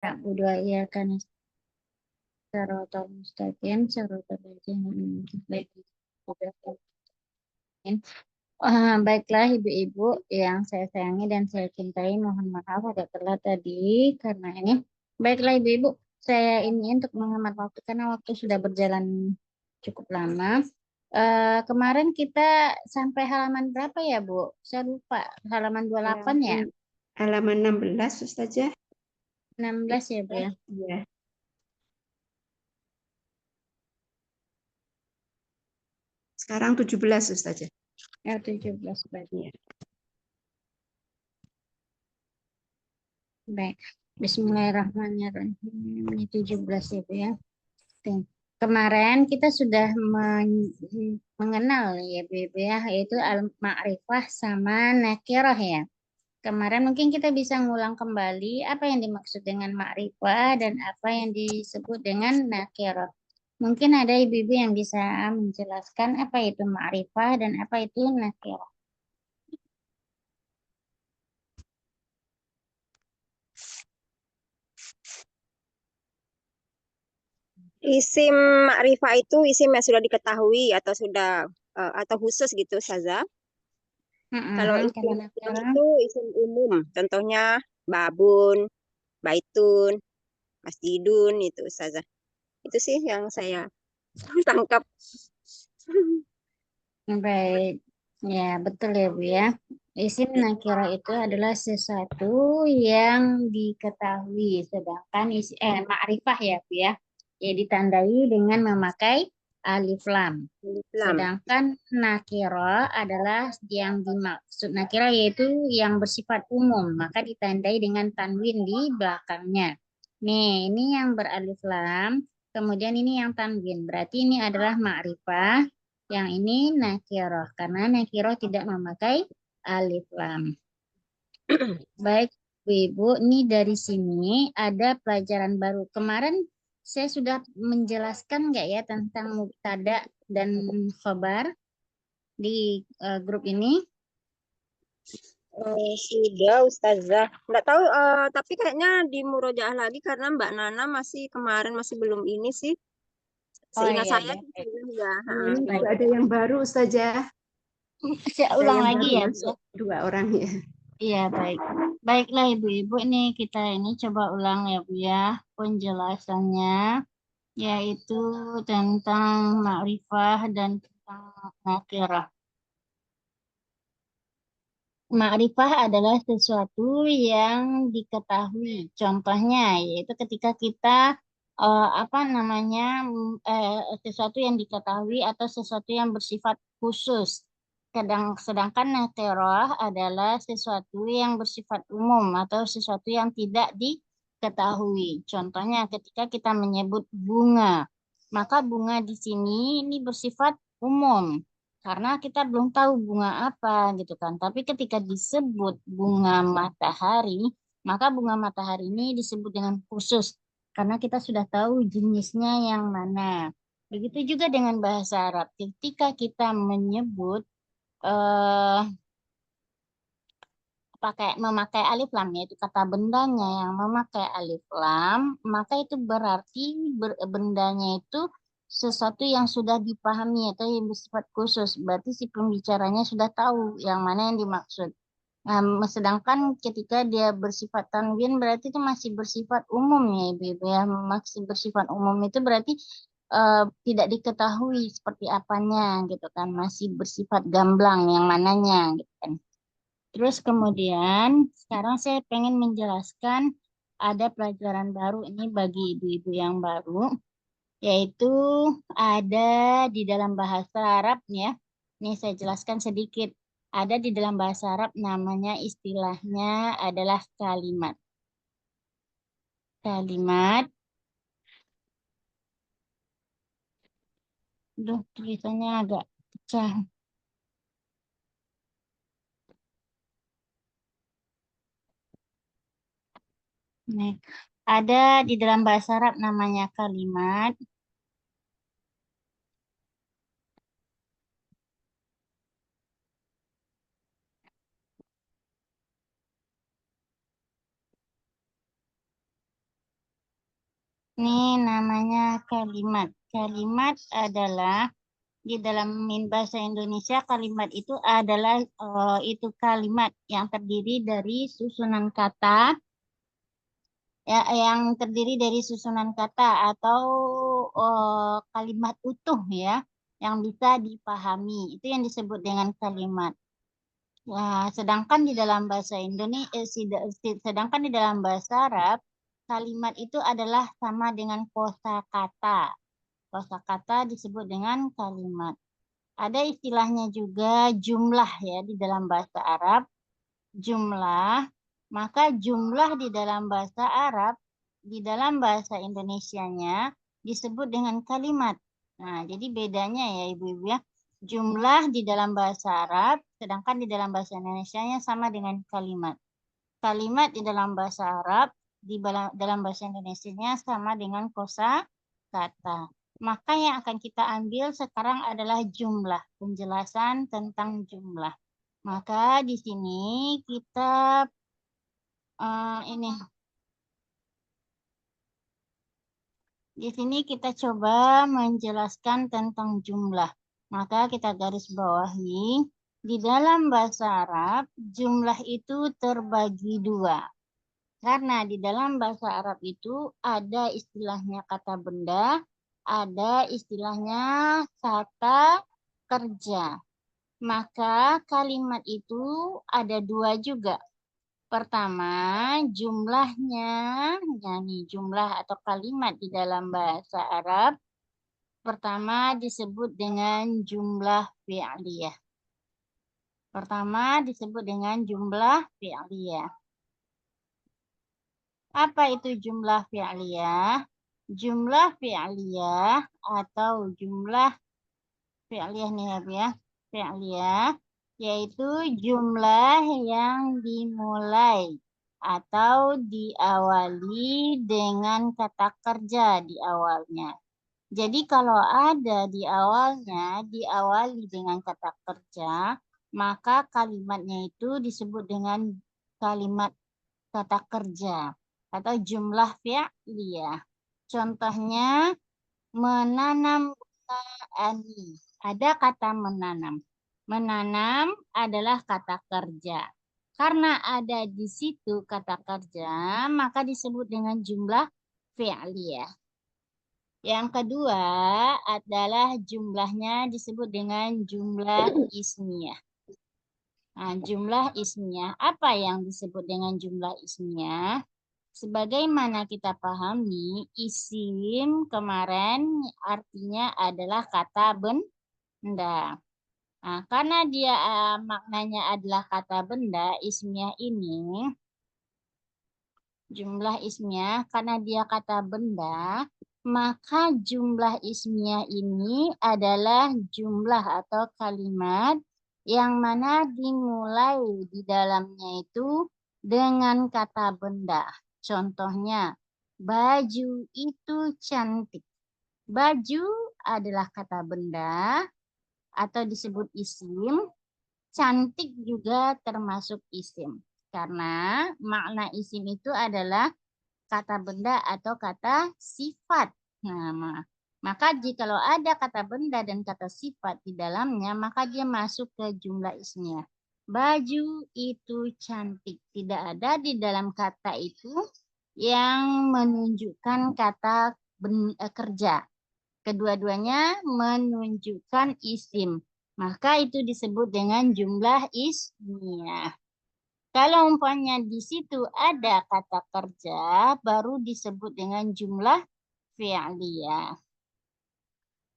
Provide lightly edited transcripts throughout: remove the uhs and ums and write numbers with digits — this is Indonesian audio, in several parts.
Udah ya kan Syaratul mustaqim, syaratul ladzina an'amta alaihim. Baiklah ibu-ibu yang saya sayangi dan saya cintai, mohon maaf agak telat tadi karena ini. Baiklah ibu-ibu, saya ini untuk menghemat waktu karena waktu sudah berjalan cukup lama. Kemarin kita sampai halaman berapa ya Bu? Saya lupa, halaman 28 ya? Halaman, halaman 16, Ustazah. 16 ya Bu ya? Iya. Sekarang 17, Ustazah. Ya 17 baik. Iya. Baik. Bismillahirrahmanirrahim. Ini 17 ya Bu ya? Oke. Kemarin kita sudah mengenal ya Bu ya, yaitu al-ma'rifah sama nakirah ya. Kemarin mungkin kita bisa ngulang kembali apa yang dimaksud dengan ma'rifah dan apa yang disebut dengan nakirah. Mungkin ada ibu-ibu yang bisa menjelaskan apa itu ma'rifah dan apa itu nakirah. Isim ma'rifah itu isim yang sudah diketahui atau sudah atau khusus gitu saza. Kalau Kalau isim nakirah nakirah, itu isim umum, contohnya babun, baitun, masjidun itu saza. Itu sih yang saya tangkap. baik. Ya, betul ya Bu ya. Isim nakirah itu adalah sesuatu yang diketahui, sedangkan ma'rifah ya Bu ya. Ya ditandai dengan memakai alif lam. Islam. Sedangkan nakirah adalah yang dimaksud nakirah yaitu yang bersifat umum, maka ditandai dengan tanwin di belakangnya. Nih, ini yang beralif lam, kemudian ini yang tanwin. Berarti ini adalah ma'rifah, yang ini nakirah karena nakirah tidak memakai alif lam. Baik, Bu, ini dari sini ada pelajaran baru. Kemarin saya sudah menjelaskan nggak ya tentang mubtada dan khobar di grup ini? Sudah Ustazah. Nggak tahu, tapi kayaknya di murojaah lagi karena Mbak Nana masih kemarin masih belum ini sih. Oh Seingat iya, saya ya, sih baik. belum ya. Ini Baik. juga ada yang baru, Ustazah. Saya Ada ulang yang lagi baru ya, Bu. masuk 2 orang ya. Iya, baik. Baiklah Ibu-ibu, ini kita ini coba ulang ya, Bu ya, penjelasannya, yaitu tentang ma'rifah dan tentang nakirah. Ma'rifah adalah sesuatu yang diketahui. Contohnya yaitu ketika kita apa namanya sesuatu yang diketahui atau sesuatu yang bersifat khusus. Sedangkan nakirah adalah sesuatu yang bersifat umum atau sesuatu yang tidak diketahui. Contohnya ketika kita menyebut bunga, maka bunga di sini ini bersifat umum karena kita belum tahu bunga apa gitu kan. Tapi ketika disebut bunga matahari, maka bunga matahari ini disebut dengan khusus karena kita sudah tahu jenisnya yang mana. Begitu juga dengan bahasa Arab. Ketika kita menyebut eh, memakai alif lam yaitu kata bendanya yang memakai alif lam, maka itu berarti bendanya itu sesuatu yang sudah dipahami atau yang bersifat khusus. Berarti si pembicaranya sudah tahu yang mana yang dimaksud. Sedangkan ketika dia bersifat tanwin berarti itu masih bersifat umum ya Ibu ya. Masih bersifat umum itu berarti tidak diketahui seperti apanya gitu kan. Masih bersifat gamblang yang mananya gitu kan. Terus kemudian sekarang saya pengen menjelaskan ada pelajaran baru ini bagi ibu-ibu yang baru, yaitu ada di dalam bahasa Arab ya. Ini saya jelaskan sedikit. Ada di dalam bahasa Arab namanya istilahnya adalah kalimat. Kalimat, duh tulisannya agak pecah. Nih, ada di dalam bahasa Arab namanya kalimat. Ini namanya kalimat. Kalimat adalah di dalam bahasa Indonesia kalimat itu adalah itu kalimat yang terdiri dari susunan kata ya, yang terdiri dari susunan kata atau kalimat utuh ya yang bisa dipahami. Itu yang disebut dengan kalimat. Ya, sedangkan di dalam bahasa Indonesia, sedangkan di dalam bahasa Arab, kalimat itu adalah sama dengan kosakata. Kosakata disebut dengan kalimat. Ada istilahnya juga jumlah ya di dalam bahasa Arab. Jumlah, maka jumlah di dalam bahasa Arab, di dalam bahasa Indonesianya disebut dengan kalimat. Nah, jadi bedanya ya Ibu-Ibu ya. Jumlah di dalam bahasa Arab, sedangkan di dalam bahasa Indonesianya sama dengan kalimat. Kalimat di dalam bahasa Arab, dalam bahasa Indonesianya sama dengan kosakata. Maka yang akan kita ambil sekarang adalah jumlah, penjelasan tentang jumlah. Maka di sini kita di sini kita coba menjelaskan tentang jumlah. Maka kita garis bawahi di dalam bahasa Arab jumlah itu terbagi dua. Karena di dalam bahasa Arab itu ada istilahnya kata benda, ada istilahnya kata kerja. Maka kalimat itu ada dua juga. Pertama, jumlahnya, yakni jumlah atau kalimat di dalam bahasa Arab, pertama disebut dengan jumlah fi'liyah. Pertama disebut dengan jumlah fi'liyah. Apa itu jumlah fi'liyah? Jumlah fi'liyah atau jumlah fi'liyah nih ya, fi'liyah yaitu jumlah yang dimulai atau diawali dengan kata kerja di awalnya. Jadi kalau ada di awalnya, diawali dengan kata kerja, maka kalimatnya itu disebut dengan kalimat kata kerja atau jumlah fi'liyah. Contohnya menanam bunga ani. Ada kata menanam. Menanam adalah kata kerja. Karena ada di situ kata kerja, maka disebut dengan jumlah fi'liyah. Yang kedua adalah jumlahnya disebut dengan jumlah ismiyah. Nah, jumlah ismiyah. Apa yang disebut dengan jumlah ismiyah? Sebagaimana kita pahami, isim kemarin artinya adalah kata benda. Nah, karena dia maknanya adalah kata benda, ismiyah ini, jumlah ismiyah, karena dia kata benda, maka jumlah ismiyah ini adalah jumlah atau kalimat yang mana dimulai di dalamnya itu dengan kata benda. Contohnya, baju itu cantik. Baju adalah kata benda atau disebut isim. Cantik juga termasuk isim. Karena makna isim itu adalah kata benda atau kata sifat. Nah, maka jikalau ada kata benda dan kata sifat di dalamnya, maka dia masuk ke jumlah ismiyah. Baju itu cantik. Tidak ada di dalam kata itu yang menunjukkan kata kerja. Kedua-duanya menunjukkan isim. Maka itu disebut dengan jumlah ismiyah. Kalau umpamanya di situ ada kata kerja, baru disebut dengan jumlah fi'liyah.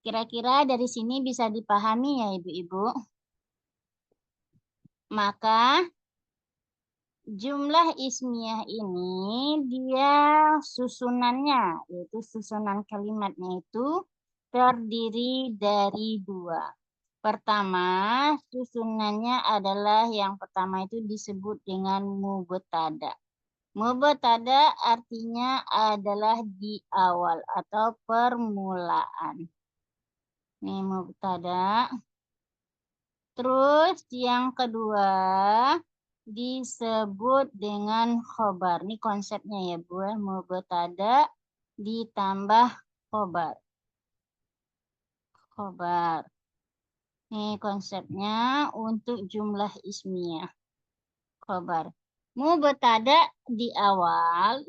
Kira-kira dari sini bisa dipahami ya Ibu-Ibu. Maka jumlah ismiyah ini dia susunannya, yaitu susunan kalimatnya itu terdiri dari dua. Pertama, susunannya adalah yang pertama itu disebut dengan mubtada. Mubtada artinya adalah di awal atau permulaan. Ini mubtada. Terus yang kedua disebut dengan khobar. Ini konsepnya ya Bu. Mubtada ditambah khobar. Khobar. Ini konsepnya untuk jumlah ismiyah. Khobar. Mubtada di awal,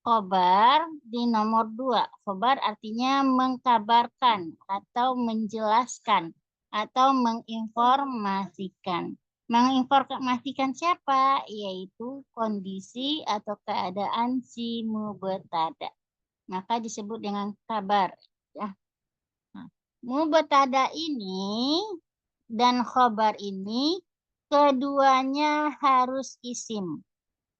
khobar di nomor 2. Khobar artinya mengkabarkan atau menjelaskan atau menginformasikan. Menginformasikan siapa? Yaitu kondisi atau keadaan si mubtada. Maka disebut dengan kabar. Ya. Nah, mubtada ini dan khobar ini keduanya harus isim.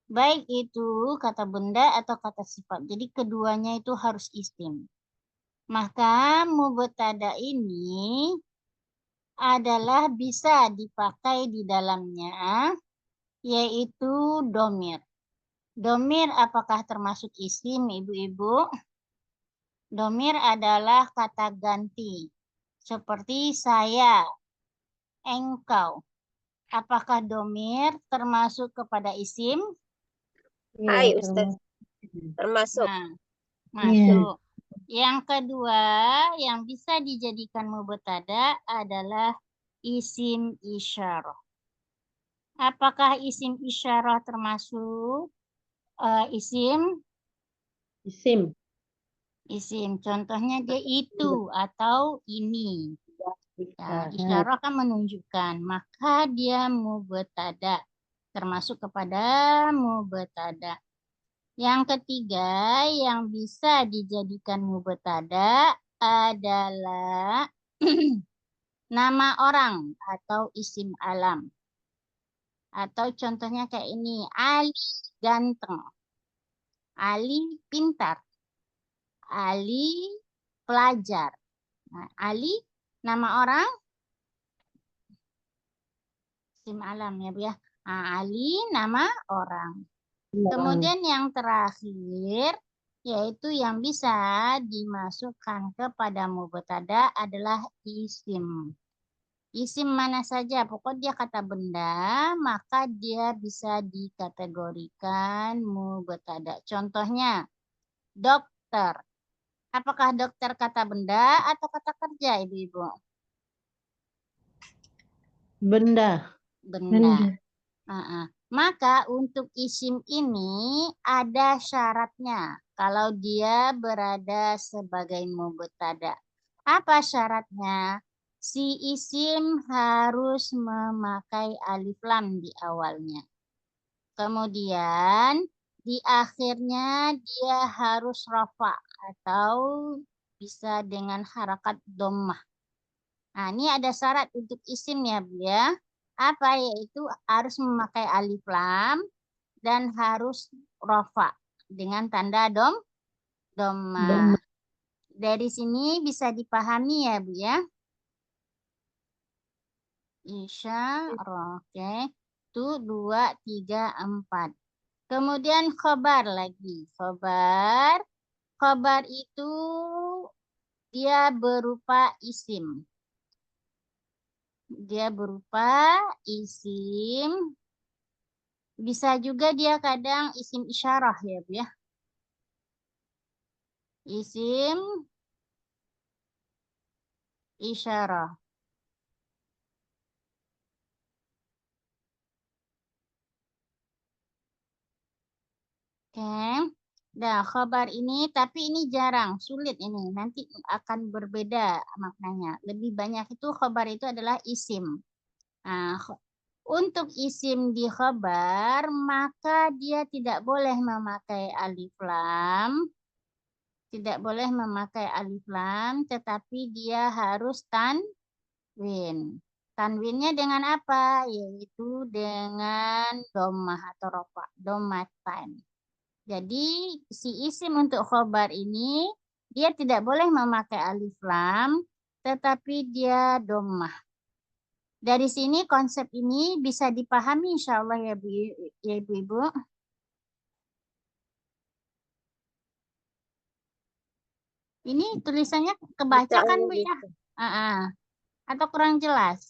Baik itu kata benda atau kata sifat. Jadi keduanya itu harus isim. Maka mubtada ini adalah bisa dipakai di dalamnya, yaitu domir. Domir apakah termasuk isim, ibu-ibu? Domir adalah kata ganti. Seperti saya, engkau. Apakah domir termasuk kepada isim? Hai Ustaz, termasuk. Nah, masuk. Yang kedua, yang bisa dijadikan mubtada adalah isim isyarah. Apakah isim isyarah termasuk isim? Isim. Isim. Contohnya dia itu atau ini. Ya, isyarah kan menunjukkan, maka dia mubtada. Termasuk kepada mubtada. Yang ketiga yang bisa dijadikan mubtada adalah nama orang atau isim alam. Atau contohnya kayak ini, Ali ganteng, Ali pintar, Ali pelajar. Nah, Ali nama orang, isim alam ya Bu ya. Nah, Ali nama orang. Kemudian yang terakhir, yaitu yang bisa dimasukkan kepada mubtada adalah isim. Isim mana saja, pokoknya dia kata benda, maka dia bisa dikategorikan mubtada. Contohnya, dokter. Apakah dokter kata benda atau kata kerja, ibu-ibu? Benda. Benda. Maka untuk isim ini ada syaratnya kalau dia berada sebagai mubtada. Apa syaratnya? Si isim harus memakai alif lam di awalnya. Kemudian di akhirnya dia harus rafa atau bisa dengan harakat dhammah. Nah, ini ada syarat untuk isim ya, Bu ya. Apa? Yaitu harus memakai alif lam dan harus rafa dengan tanda dhammah. Dari sini bisa dipahami ya, Bu ya. Isyarah. Oke. Itu 2, 3, 4. Kemudian khobar lagi. Khobar. Khobar itu dia berupa isim. Dia berupa isim. Bisa juga dia kadang isim isyarah ya Bu ya. Isim isyarah. Oke. Nah, khabar ini, tapi ini jarang, sulit ini. Nanti akan berbeda maknanya. Lebih banyak itu khabar itu adalah isim. Nah, untuk isim di khabar, maka dia tidak boleh memakai alif lam. Tidak boleh memakai alif lam, tetapi dia harus tanwin. Tanwinnya dengan apa? Yaitu dengan dhammah atau rafa, dhammatan. Jadi si isim untuk khobar ini dia tidak boleh memakai alif lam, tetapi dia dhammah. Dari sini konsep ini bisa dipahami insya Allah ya ibu-ibu. Ini tulisannya kebaca kan Bu ya? Atau kurang jelas?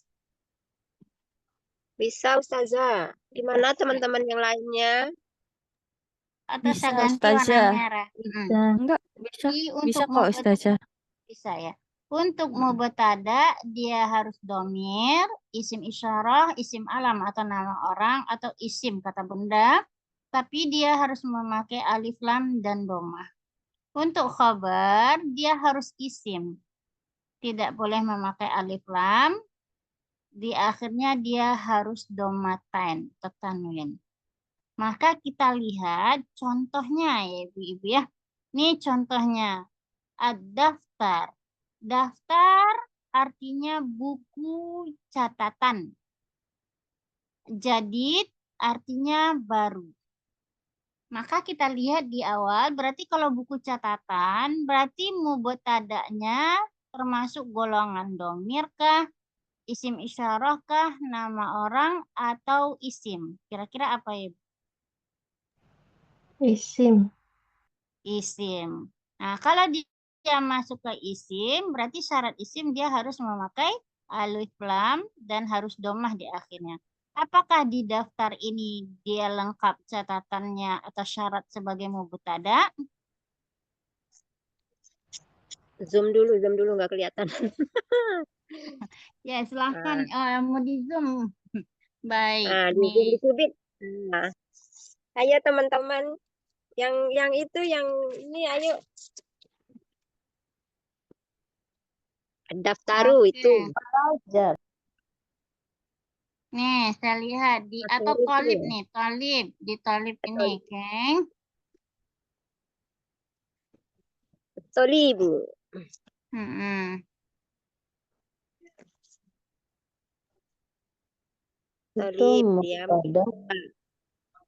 Bisa Ustazah. Gimana teman-teman yang lainnya? Atau Bisa, saya ganti Ustazah. warna merah? Enggak, Tapi Bisa untuk kok Ustazah. bisa ya. Untuk mubtada dia harus domir, isim isyarah, isim alam atau nama orang atau isim kata benda. Tapi dia harus memakai alif lam dan domah. Untuk khabar dia harus isim. Tidak boleh memakai alif lam. Di akhirnya dia harus domatain atau tanwin. Maka kita lihat contohnya ya ibu-ibu ya. Ini contohnya. Ad-daftar. Daftar artinya buku catatan. Jadid artinya baru. Maka kita lihat di awal, berarti kalau buku catatan, berarti mubtada'nya termasuk golongan domir kah, isim isyarah kah, nama orang, atau isim. Kira-kira apa ya? Isim. Isim. Nah, kalau dia masuk ke isim, berarti syarat isim dia harus memakai alif lam dan harus domah di akhirnya. Apakah di daftar ini dia lengkap catatannya atau syarat sebagai mubtada? Zoom dulu nggak kelihatan. Ya, silahkan mau di zoom. Baik, Nah, di zoom nih. dikubit. Nah, ayo teman-teman yang itu yang ini ayo daftaru Oke. itu. Pelajar. Nih, saya lihat di atau Daftaru itu tolib ya. nih, tolib di tolib ini, geng. Tolibu. Mm-mm. Itu Tolib dia mubtada.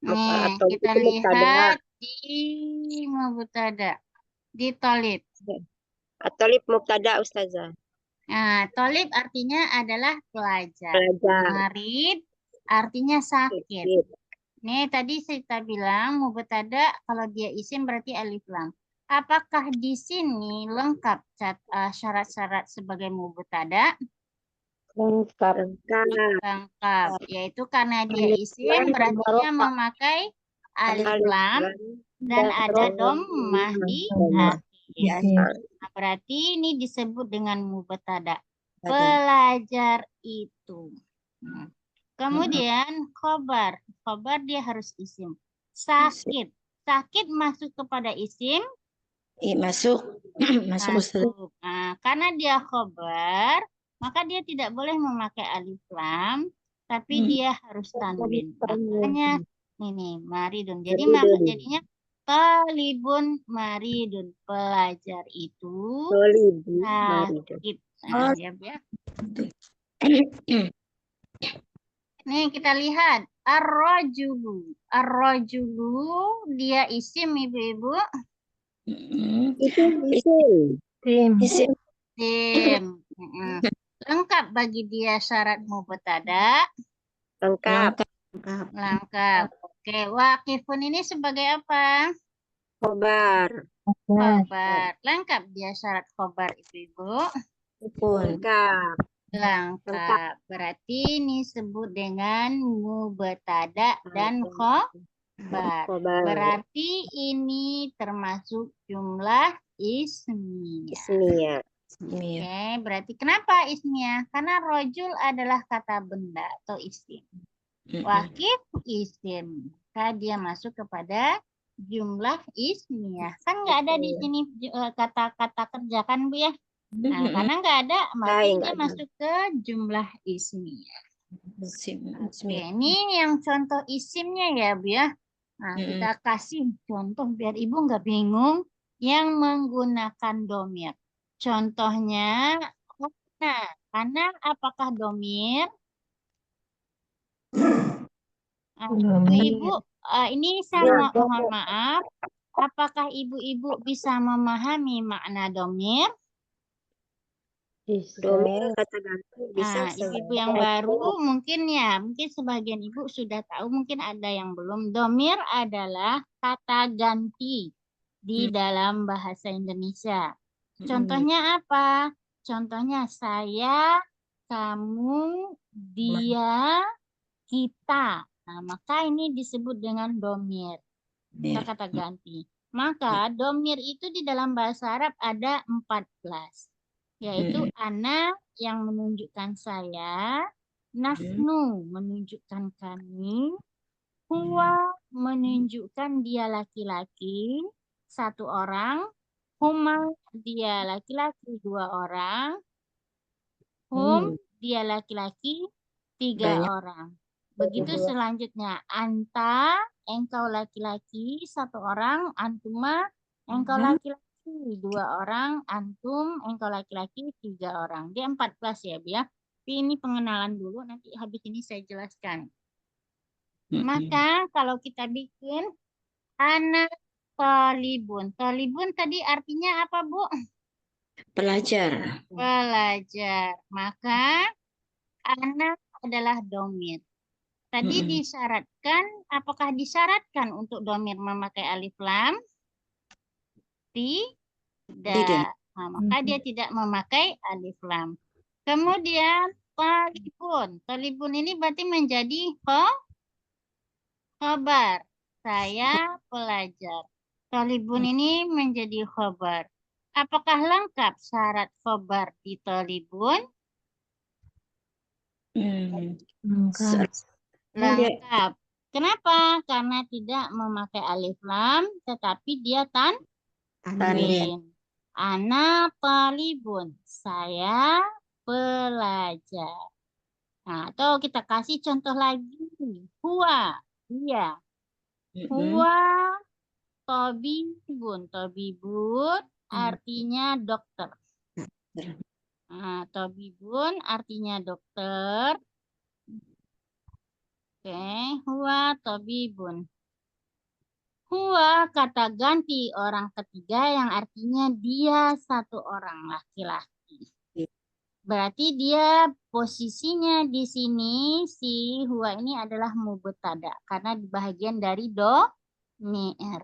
Nih, atau kita itu mubtada. lihat di mubtada, di tolib. Tolib mubtada Ustazah. Nah, tolib artinya adalah pelajar. Pelajar. Marid artinya sakit. Sakit. Nih, tadi saya bilang mubtada kalau dia isim berarti alif lam. Apakah di sini lengkap syarat-syarat sebagai mubtada? Lengkap. Lengkap. Lengkap, yaitu karena dia Alif isim lam berarti dia memakai alif Alif lam lam dan ada dan dhammah di domah. akhir. Nah, berarti ini disebut dengan mubtada. Pelajar itu. Kemudian khobar. Khobar dia harus isim. Sakit. Sakit masuk kepada isim. Masuk. Masuk. Nah, karena dia khobar, maka dia tidak boleh memakai alif lam, tapi dia harus tanwin. Makanya ini maridun. Jadi Maridun. jadinya talibun maridun. Pelajar itu Tolibu maridun. sakit. Nah, ya. Nih kita lihat ar-rajulu. Ar-rajulu dia isim ibu-ibu. Itu isim. Isim. Isim. Lengkap bagi dia syarat mubtada. Lengkap. Lengkap. Oke, waqifun ini sebagai apa? Khobar. Khobar. Lengkap dia syarat khobar ibu-ibu. Lengkap. Lengkap. Berarti ini disebut dengan mubtada dan khobar. Khobar. Berarti ini termasuk jumlah ismiyah. Ismiyah. Oke, berarti kenapa ismiyah? Karena rojul adalah kata benda atau isim. Wakif isim. Maka dia masuk kepada jumlah ismiyah. Kan nggak ada di sini kata-kata kerja kan Bu ya? Nah, karena nggak ada, maka dia masuk ke jumlah ismiyah. Oke, ini yang contoh isimnya ya Bu ya. Nah, kita kasih contoh biar Ibu nggak bingung yang menggunakan domir. Contohnya, karena apakah domir? Ibu-ibu, ini saya mohon maaf. Apakah ibu-ibu bisa memahami makna domir? Domir kata ganti bisa. Nah, ibu-ibu yang baru mungkin sebagian ibu sudah tahu, mungkin ada yang belum. Domir adalah kata ganti di dalam bahasa Indonesia. Contohnya apa? Contohnya saya, kamu, dia, kita. Nah, maka ini disebut dengan domir. Kita kata ganti. Maka domir itu di dalam bahasa Arab ada 14. Yaitu ana yang menunjukkan saya, nahnu menunjukkan kami, huwa menunjukkan dia laki-laki, 1 orang, huma dia laki-laki 2 orang, hum dia laki-laki 3 Banyak. orang. Begitu selanjutnya, anta engkau laki-laki 1 orang, antuma engkau laki-laki 2 orang, antum engkau laki-laki 3 orang. Dia 14 ya, Bu ya. Tapi ini pengenalan dulu, nanti habis ini saya jelaskan. Maka kalau kita bikin anak tolibun. Tolibun tadi artinya apa, Bu? Pelajar. Pelajar. Maka anak adalah domir. Tadi disyaratkan, apakah disyaratkan untuk domir memakai alif lam? Tidak. Nah, maka dia tidak memakai alif lam. Kemudian talibun. Talibun ini berarti menjadi khobar. Saya pelajar. Talibun ini menjadi khobar. Apakah lengkap syarat khobar di talibun? Lengkap. Kenapa? Karena tidak memakai alif lam, tetapi dia tanwin. Ana talibun. Saya pelajar. Nah, atau kita kasih contoh lagi. Huwa. Dia. Huwa tabibun. Tabibun artinya dokter. Nah, tabibun artinya dokter. Oke, huwa tabibun. Huwa kata ganti orang ketiga yang artinya dia 1 orang laki-laki. Berarti dia posisinya di sini si huwa ini adalah mubtada karena bahagian dari domir.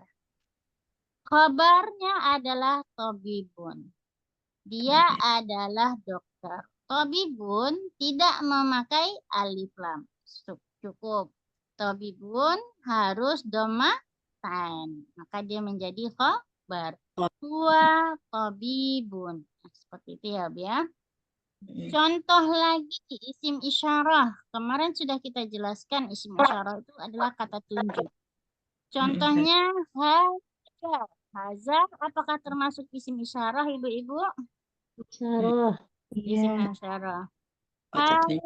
Khabarnya adalah tabibun. Dia adalah dokter. Tabibun tidak memakai alif lam. Cukup. Tabibun harus domatain. Maka dia menjadi khabar. Huwa tabibun. Nah, seperti itu ya, Bu ya. Contoh lagi isim isyarah. Kemarin sudah kita jelaskan isim isyarah itu adalah kata tunjuk. Contohnya haza. Haza apakah termasuk isim isyarah, Ibu-ibu? Isyarah. Isim isyarah. Haza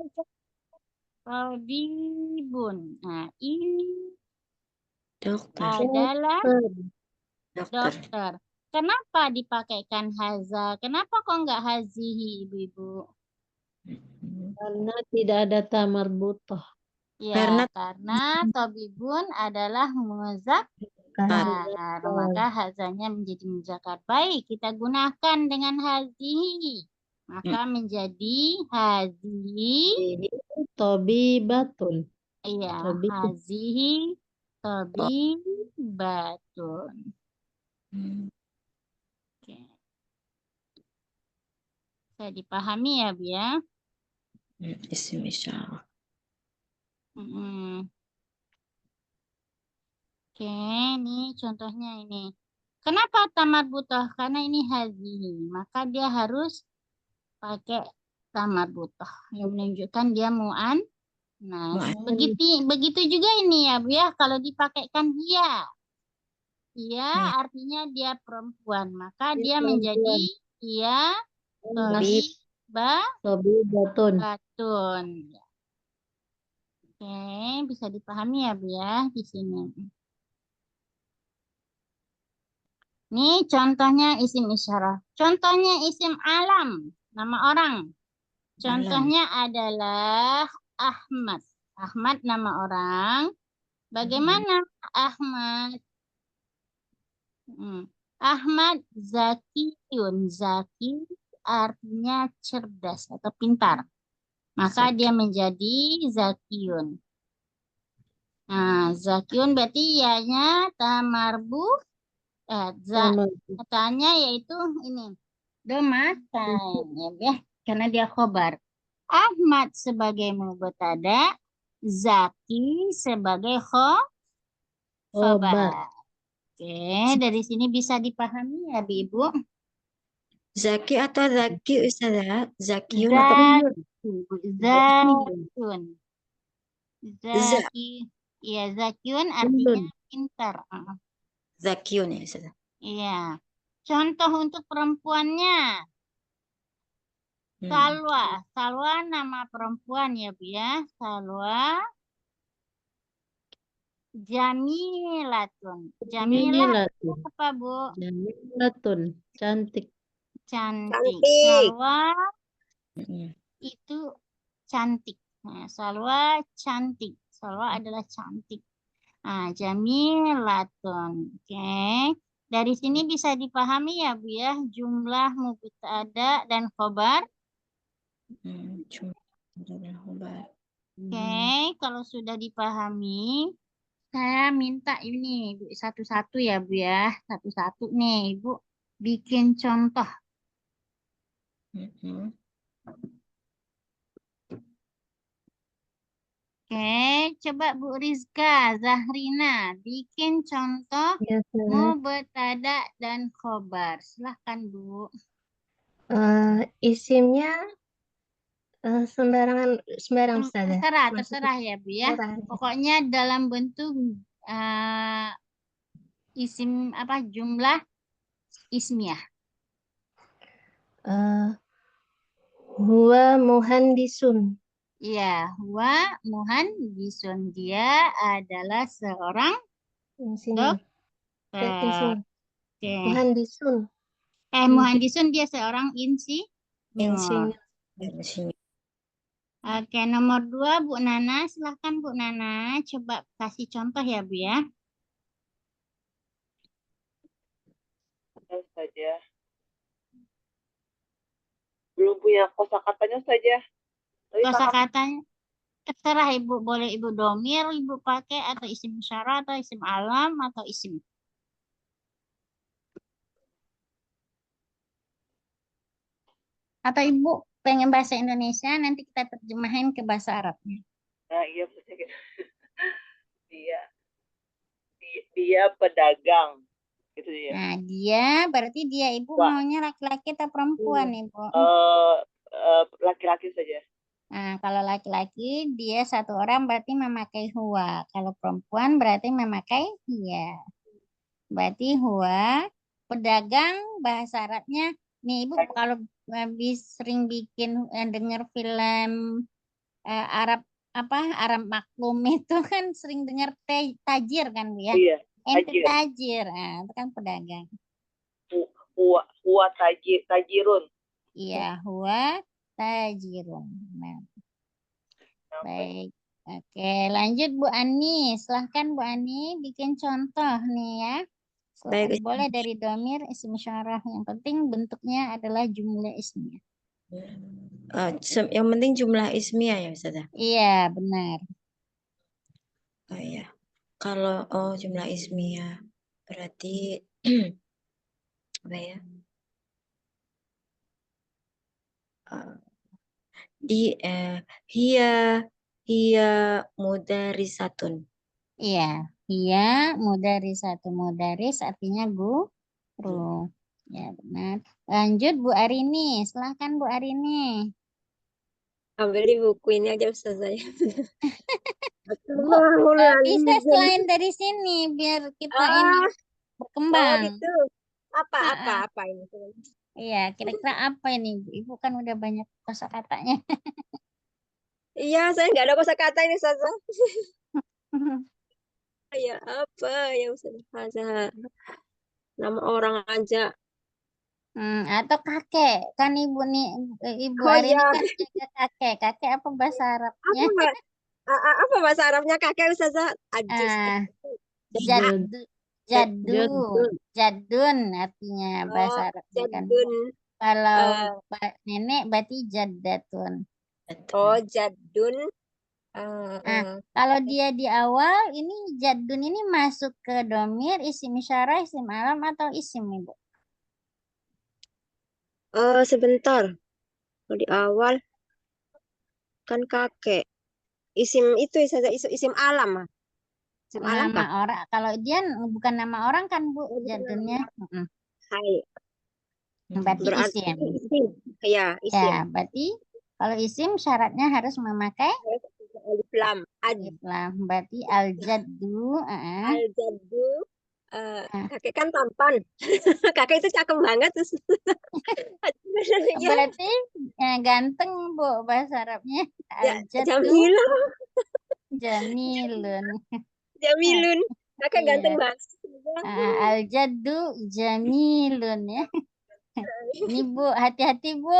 tabibun. Nah, ini adalah dokter. Kenapa dipakaikan haza? Kenapa kok enggak hazihi, Ibu-ibu? Karena tidak ada ta marbutah. Ya, karena tabibun adalah muzakkar. Maka hazanya menjadi muzakkar. Baik, kita gunakan dengan hazihi. Maka menjadi hazihi. Tabibatun. Iya, Tabib. hazihi tabibatun. Oke. Bisa dipahami ya, Bu ya? Isim isyarah. Oke, ini contohnya ini. Kenapa tamar butoh? Karena ini hazihi. Maka dia harus pakai tamar butoh. Yang menunjukkan dia mu'an. Nah, begitu juga ini ya, Bu ya. Kalau dipakaikan dia. Dia artinya dia perempuan. Maka dia menjadi dia Tabibatun. batun. Oke, bisa dipahami ya, Bu ya, di sini. Ini contohnya isim isyarah. Contohnya isim alam, nama orang. Contohnya adalah Ahmad. Ahmad nama orang. Bagaimana Ahmad? Ahmad Zakiyun. Zaki artinya cerdas atau pintar. Maka dia menjadi Zakiyun. Nah, Zakiyun berarti ianya tamarbu. Katanya yaitu ini. Domatain. Ya, karena dia khobar. Ahmad sebagai mubtada. Zaki sebagai khobar. Oke, dari sini bisa dipahami ya, Ibu. Zaki atau Zaki Ustazah? Zakiun atau Zakyun. Za? Zaki. Iya, Zakyun artinya Tundun. pintar. Zakiun ya Ustazah. Iya. Contoh untuk perempuannya. Salwa. Salwa nama perempuan ya, Bu ya. Salwa. Jamilatun. Jamilah Jamilatun. apa, Bu? Jamilatun. Cantik. Cantik. Cantik. Salwa Mm-mm. itu cantik. Nah, Salwa cantik. Salwa adalah cantik. Nah, Jamilatun. Oke. Dari sini bisa dipahami ya, Bu ya, jumlah mubtada dan khobar. Cuma dan khobar. Oke, kalau sudah dipahami, saya minta ini Bu, satu-satu ya, Bu ya. Satu-satu nih, Ibu bikin contoh. Mm-mm. Oke, coba Bu Rizka, Zahrina, bikin contoh Ya, Ustazah. mubtada dan khobar. Silahkan, Bu. Isimnya sembarang Ustazah. Terserah, Maksudnya terserah ya, Bu ya. terserah. Pokoknya dalam bentuk eh, isim apa jumlah ismiyah. Huwa muhandisun. Iya, huwa muhandisun. Dia adalah seorang Insinyur. dokter. Insinyur. Oke. Muhandisun. Muhandisun dia seorang insinyur. Insinyur. Sini. Oke, nomor 2 Bu Nana. Silahkan Bu Nana. Coba kasih contoh ya, Bu ya. Saja. Belum punya kosakatanya saja. Tapi Kosakatanya terserah Ibu. Boleh Ibu domir, Ibu pakai atau isim isyarah atau isim alam atau isim. Atau Ibu pengen bahasa Indonesia, nanti kita terjemahin ke bahasa Arabnya. nah, iya maksudnya gitu. dia pedagang gitu ya. Nah, dia berarti dia Ibu Wah. maunya laki-laki atau perempuan, Ibu? Laki-laki saja. Nah, kalau laki-laki dia satu orang berarti memakai huwa. Kalau perempuan berarti memakai hiya. Berarti huwa pedagang bahasa Arabnya. Nih Ibu kalau sering bikin dengar film Arab apa Arab maklum itu kan sering dengar tajir kan Bu ya. Iya, Ente tajir. tajir. Nah, itu kan pedagang. Huwa tajirun. Iya, huwa tajirun. Nah, baik. Oke, lanjut Bu Ani. Silahkan Bu Ani bikin contoh nih ya. Baik, Boleh dari domir, isim isyarah. Yang penting bentuknya adalah jumlah ismiyah. Yang penting jumlah ismiyah ya Ustazah. Iya, benar. Oh iya. Kalau jumlah ismiyah berarti apa ya? Hiya mudarisatun. Iya, iya, mudarisatu. Mudaris artinya guru. Ya, benar. Lanjut Bu Arini. Silahkan Bu Arini. Ambil di buku ini aja Ustazah. Bu, bisa selain dari sini biar kita ini berkembang. gitu. Apa ini? Iya, kira-kira apa ini? Ibu kan udah banyak kosakatanya. Iya, saya nggak ada kosakata ini Ustazah. Ya apa ya Ustazah? Nama orang aja. Atau kakek. Kan Ibu nih, Ibu Oh Arini iya. kan jaga kakek. Kakek apa bahasa Arabnya? Apa bahasa Arabnya kakek Ustazah? Ajus. Jadun artinya bahasa Arabnya kan. Jadun. Kalau nenek berarti jaddatun. Oh, jadun. Kalau dia di awal ini jadun ini masuk ke domir, isim isyarah, isim alam atau isim Ibu? Sebentar. Di awal kan kakek. Isim itu Ustazah, isim alam. Soal apa? Nama orang. Kalau dia bukan nama orang kan Bu, Oh, bukan jadinya. nama. Hai. Berarti Berarti isim. isim. Ya, isim. Ya, berarti kalau isim syaratnya harus memakai Alif lam. alif lam. Berarti al-jaddu. Al-jaddu. Kakek kan tampan. Kakek itu cakep banget. Terus. Ya, Berarti ganteng Bu bahasa Arabnya. ya, Al-jaddu Jamilun. jamilun. Jamilun. Kakak ganteng Iya. banget. Al-jaddu jamilun ya. Ini Bu, hati-hati Bu.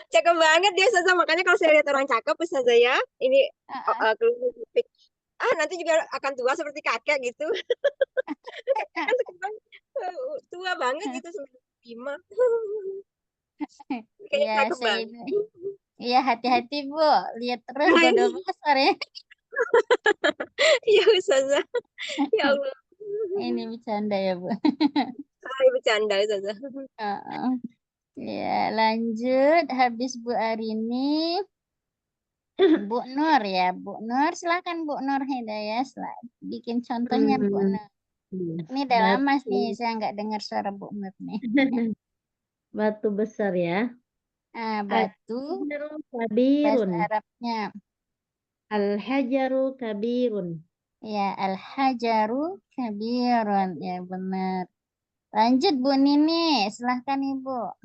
Cakep banget dia Ustazah. Makanya kalau saya lihat orang cakep Ustazah ya. Ini keluar topik. Nanti juga akan tua seperti kakek gitu. Kan sekarang tua banget gitu 95. Kayaknya Iya, cakep saya banget. iya hati-hati Bu. Lihat terus jodoh besar ya. Ya Ustazah. Ya Allah. Ini bercanda ya Bu. Bercanda Ustazah. Heeh. Ya, lanjut. Habis Bu Arini, Bu Nur ya. Bu Nur, silakan Bu Nur Hidayah. Bikin contohnya Bu Nur. Ini udah lama sih saya nggak dengar suara Bu Nur nih. Batu besar ya. Batu, Al-hajaru bahasa kabirun. Arabnya. Al-hajaru kabirun. Ya, al-hajaru kabirun. Ya, benar. Lanjut Bu Nini, silahkan Ibu.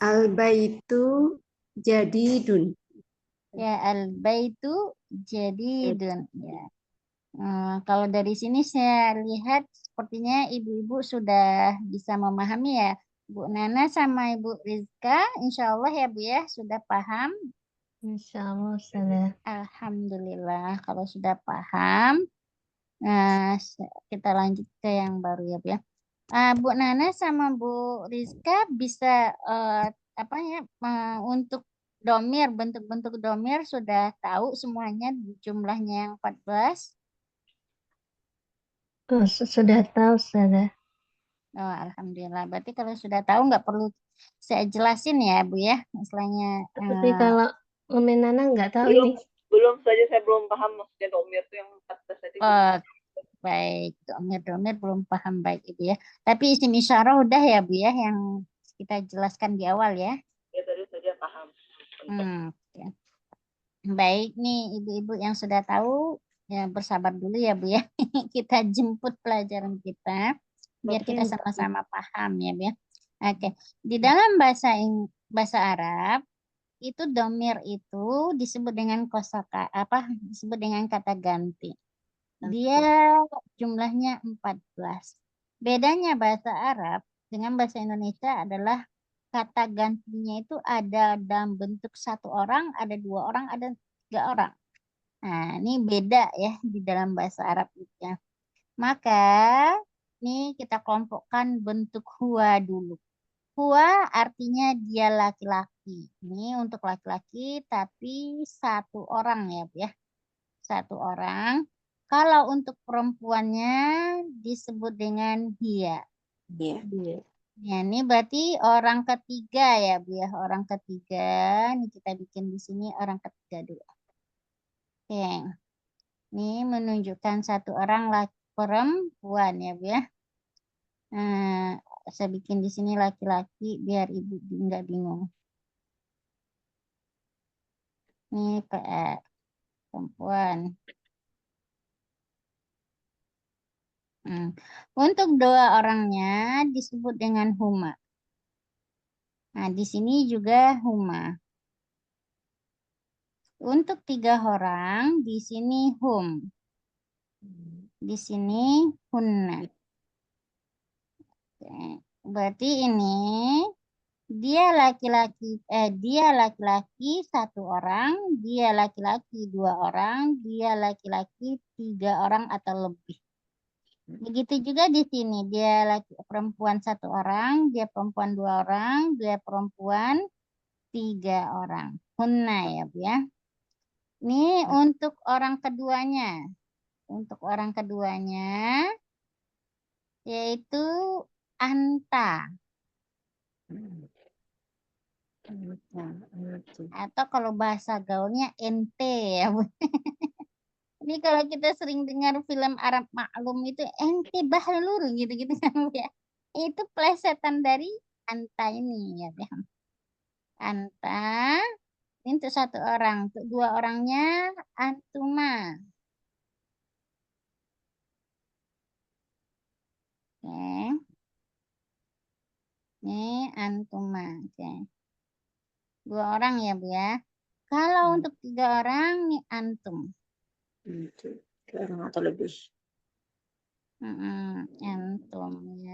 Al-baitu jadidun. Ya, al-baitu jadidun. Ya. Kalau dari sini saya lihat sepertinya ibu-ibu sudah bisa memahami ya. Bu Nana sama Ibu Rizka, insya Allah ya Bu ya, sudah paham. Insya Allah Ustazah. Alhamdulillah, kalau sudah paham, kita lanjut ke yang baru ya Bu ya. Bu Nana sama Bu Rizka bisa apa ya untuk domir, bentuk-bentuk domir sudah tahu semuanya jumlahnya yang 14. Oh, sudah tahu Ustazah. Oh, alhamdulillah. Berarti kalau sudah tahu nggak perlu saya jelasin ya Bu ya. Istilahnya Tapi kalau Umi Nana nggak tahu Belum, ini. belum saja saya belum paham maksudnya domir itu yang 14 tadi. baik domir belum paham baik Ibu ya. Tapi isim isyarah udah ya Bu ya yang kita jelaskan di awal ya. Ya tadi saja paham. Oke. Baik nih ibu-ibu yang sudah tahu ya bersabar dulu ya Bu ya. Kita jemput pelajaran kita biar kita sama-sama paham ya Bu ya. Oke. Di dalam bahasa Arab itu domir itu disebut dengan disebut dengan kata ganti. Dia jumlahnya 14. Bedanya bahasa Arab dengan bahasa Indonesia adalah kata gantinya itu ada dalam bentuk satu orang, ada dua orang, ada tiga orang. Nah, ini beda ya di dalam bahasa Arab ya. Maka ini kita kelompokkan bentuk huwa dulu. Huwa artinya dia laki-laki. Ini untuk laki-laki tapi satu orang ya, Bu ya. Satu orang. Kalau untuk perempuannya disebut dengan hiya. Iya. Ya, ini berarti orang ketiga ya, Bu ya. Orang ketiga. Ini kita bikin di sini orang ketiga dulu. Oke. Ini menunjukkan satu orang laki perempuan ya, Bu ya. Saya bikin di sini laki-laki biar ibu nggak bingung. Ini perempuan. Untuk dua orangnya disebut dengan huma. Nah, di sini juga huma. Untuk tiga orang di sini hum. Di sini hunna. Oke. Berarti ini dia laki-laki satu orang, dia laki-laki dua orang, dia laki-laki tiga orang atau lebih. Begitu juga di sini, dia perempuan satu orang, dia perempuan dua orang, dia perempuan tiga orang. Hunna ya Bu ya. Ini untuk orang keduanya. Untuk orang keduanya yaitu anta. Atau kalau bahasa gaulnya ente ya Bu. Ini kalau kita sering dengar film Arab Maklum itu ente bahlul gitu-gitu kan ya. Itu plesetan dari anta ini ya. Anta ini untuk satu orang, untuk dua orangnya antuma. Oke. Ini antuma. Oke. Dua orang ya Bu ya. Kalau untuk tiga orang nih antum. Dua orang atau lebih. Antum ya.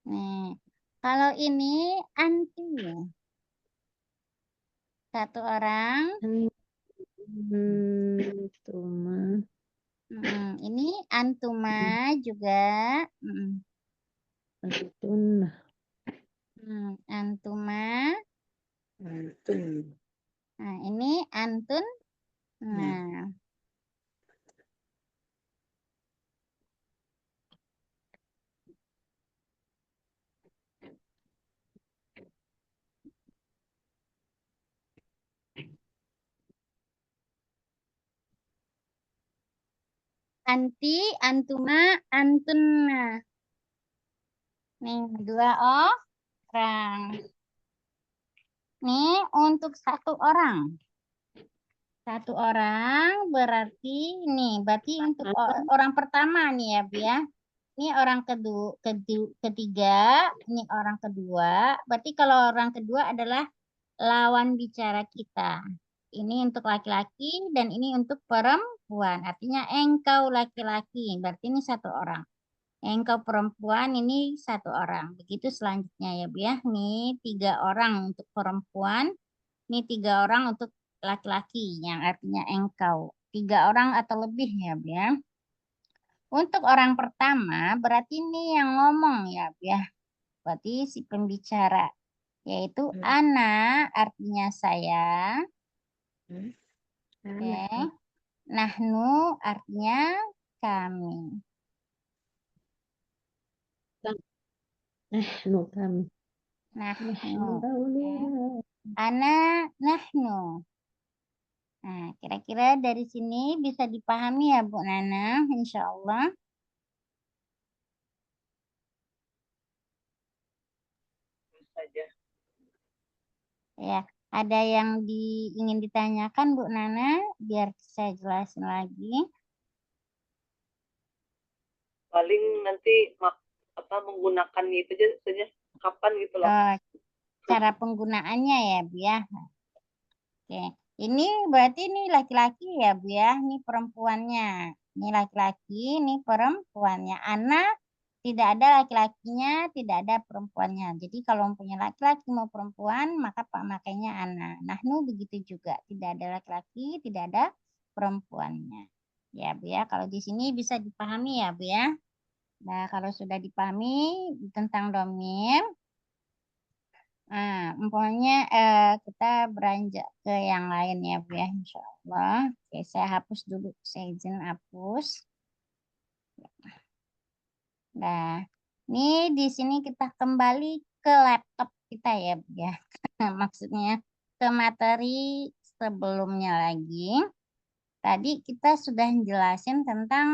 Nih, kalau ini anti. Satu orang. Antuma. Ini antuma juga. Antuna. Antuma. Antun. Nah, ini antun. Nah. Anti, antuma, antuna. Nih, dua orang. Nih, untuk satu orang. Satu orang berarti nih, berarti untuk orang pertama nih ya, Bu ya. Ini orang ketiga, ini orang kedua. Berarti kalau orang kedua adalah lawan bicara kita. Ini untuk laki-laki dan ini untuk perempuan. Artinya engkau laki-laki, berarti ini satu orang. Engkau perempuan ini satu orang. Begitu selanjutnya ya Bu ya. Ini 3 orang untuk perempuan. Ini 3 orang untuk laki-laki yang artinya engkau. 3 orang atau lebih ya Bu ya. Untuk orang pertama berarti ini yang ngomong ya Bu ya. Berarti si pembicara. Yaitu ana artinya saya. Oke. Nahnu artinya kami. Nahnu kami. Nahnu. Ana nahnu. Nah, kira-kira dari sini bisa dipahami ya Bu Nana, insya Allah. Saja. Ya, ada yang ingin ditanyakan Bu Nana, biar saya jelasin lagi. Paling nanti menggunakannya itu saja kapan gitu loh. Cara penggunaannya ya Bu ya. Oke, ini berarti ini laki-laki ya Bu ya, ini perempuannya. Ini laki-laki, ini perempuannya. Anak tidak ada laki-lakinya, tidak ada perempuannya. Jadi kalau mempunyai laki-laki mau perempuan, maka makainya anak. Nahnu begitu juga, tidak ada laki-laki, tidak ada perempuannya. Ya Bu ya, kalau di sini bisa dipahami ya Bu ya. Nah, kalau sudah dipahami tentang domir, nah, umpamanya kita beranjak ke yang lain ya Bu ya, insya Allah. Oke, saya hapus dulu, saya izin hapus. Nah, ini di sini kita kembali ke laptop kita ya Bu ya. Maksudnya ke materi sebelumnya lagi. Tadi kita sudah jelasin tentang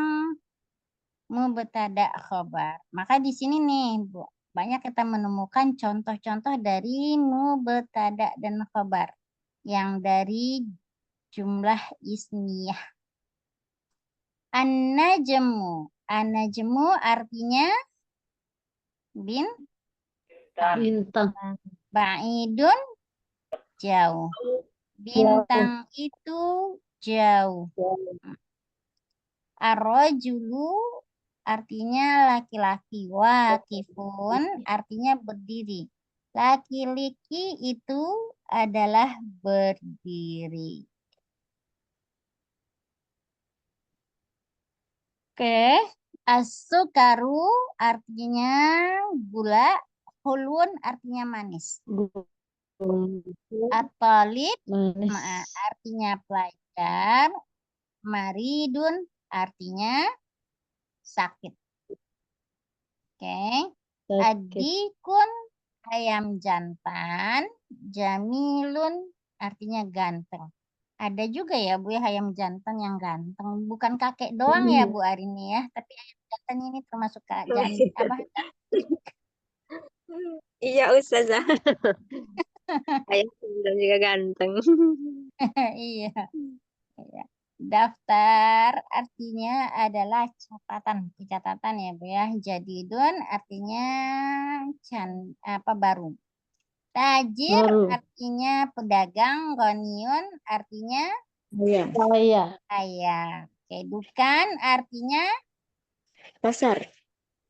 mubtada khobar. Maka di sini nih Bu, banyak kita menemukan contoh-contoh dari mubtada dan khobar yang dari jumlah ismiyah. An-najmu. An-najmu artinya Bintang. Ba'idun jauh. Bintang itu jauh. Ar-rajulu artinya laki-laki. Waqifun artinya berdiri. Laki-laki itu adalah berdiri. Oke, as-sukaru artinya gula, hulun artinya manis. At-talib artinya pelajar, maridun artinya sakit. Oke, adikun ayam jantan, jamilun artinya ganteng. Ada juga ya Bu ya ayam jantan yang ganteng. Bukan kakek doang ya Bu Arini ya, tapi ayam jantan ini termasuk apa? Iya Ustazah. Ayah dan juga ganteng. Iya. Iya. Daftar artinya adalah catatan ya Bu ya. Jadidun artinya baru. Tajir Baru. artinya pedagang, goniun artinya Iya. Saya. kaya. Oke, dukan artinya Pasar.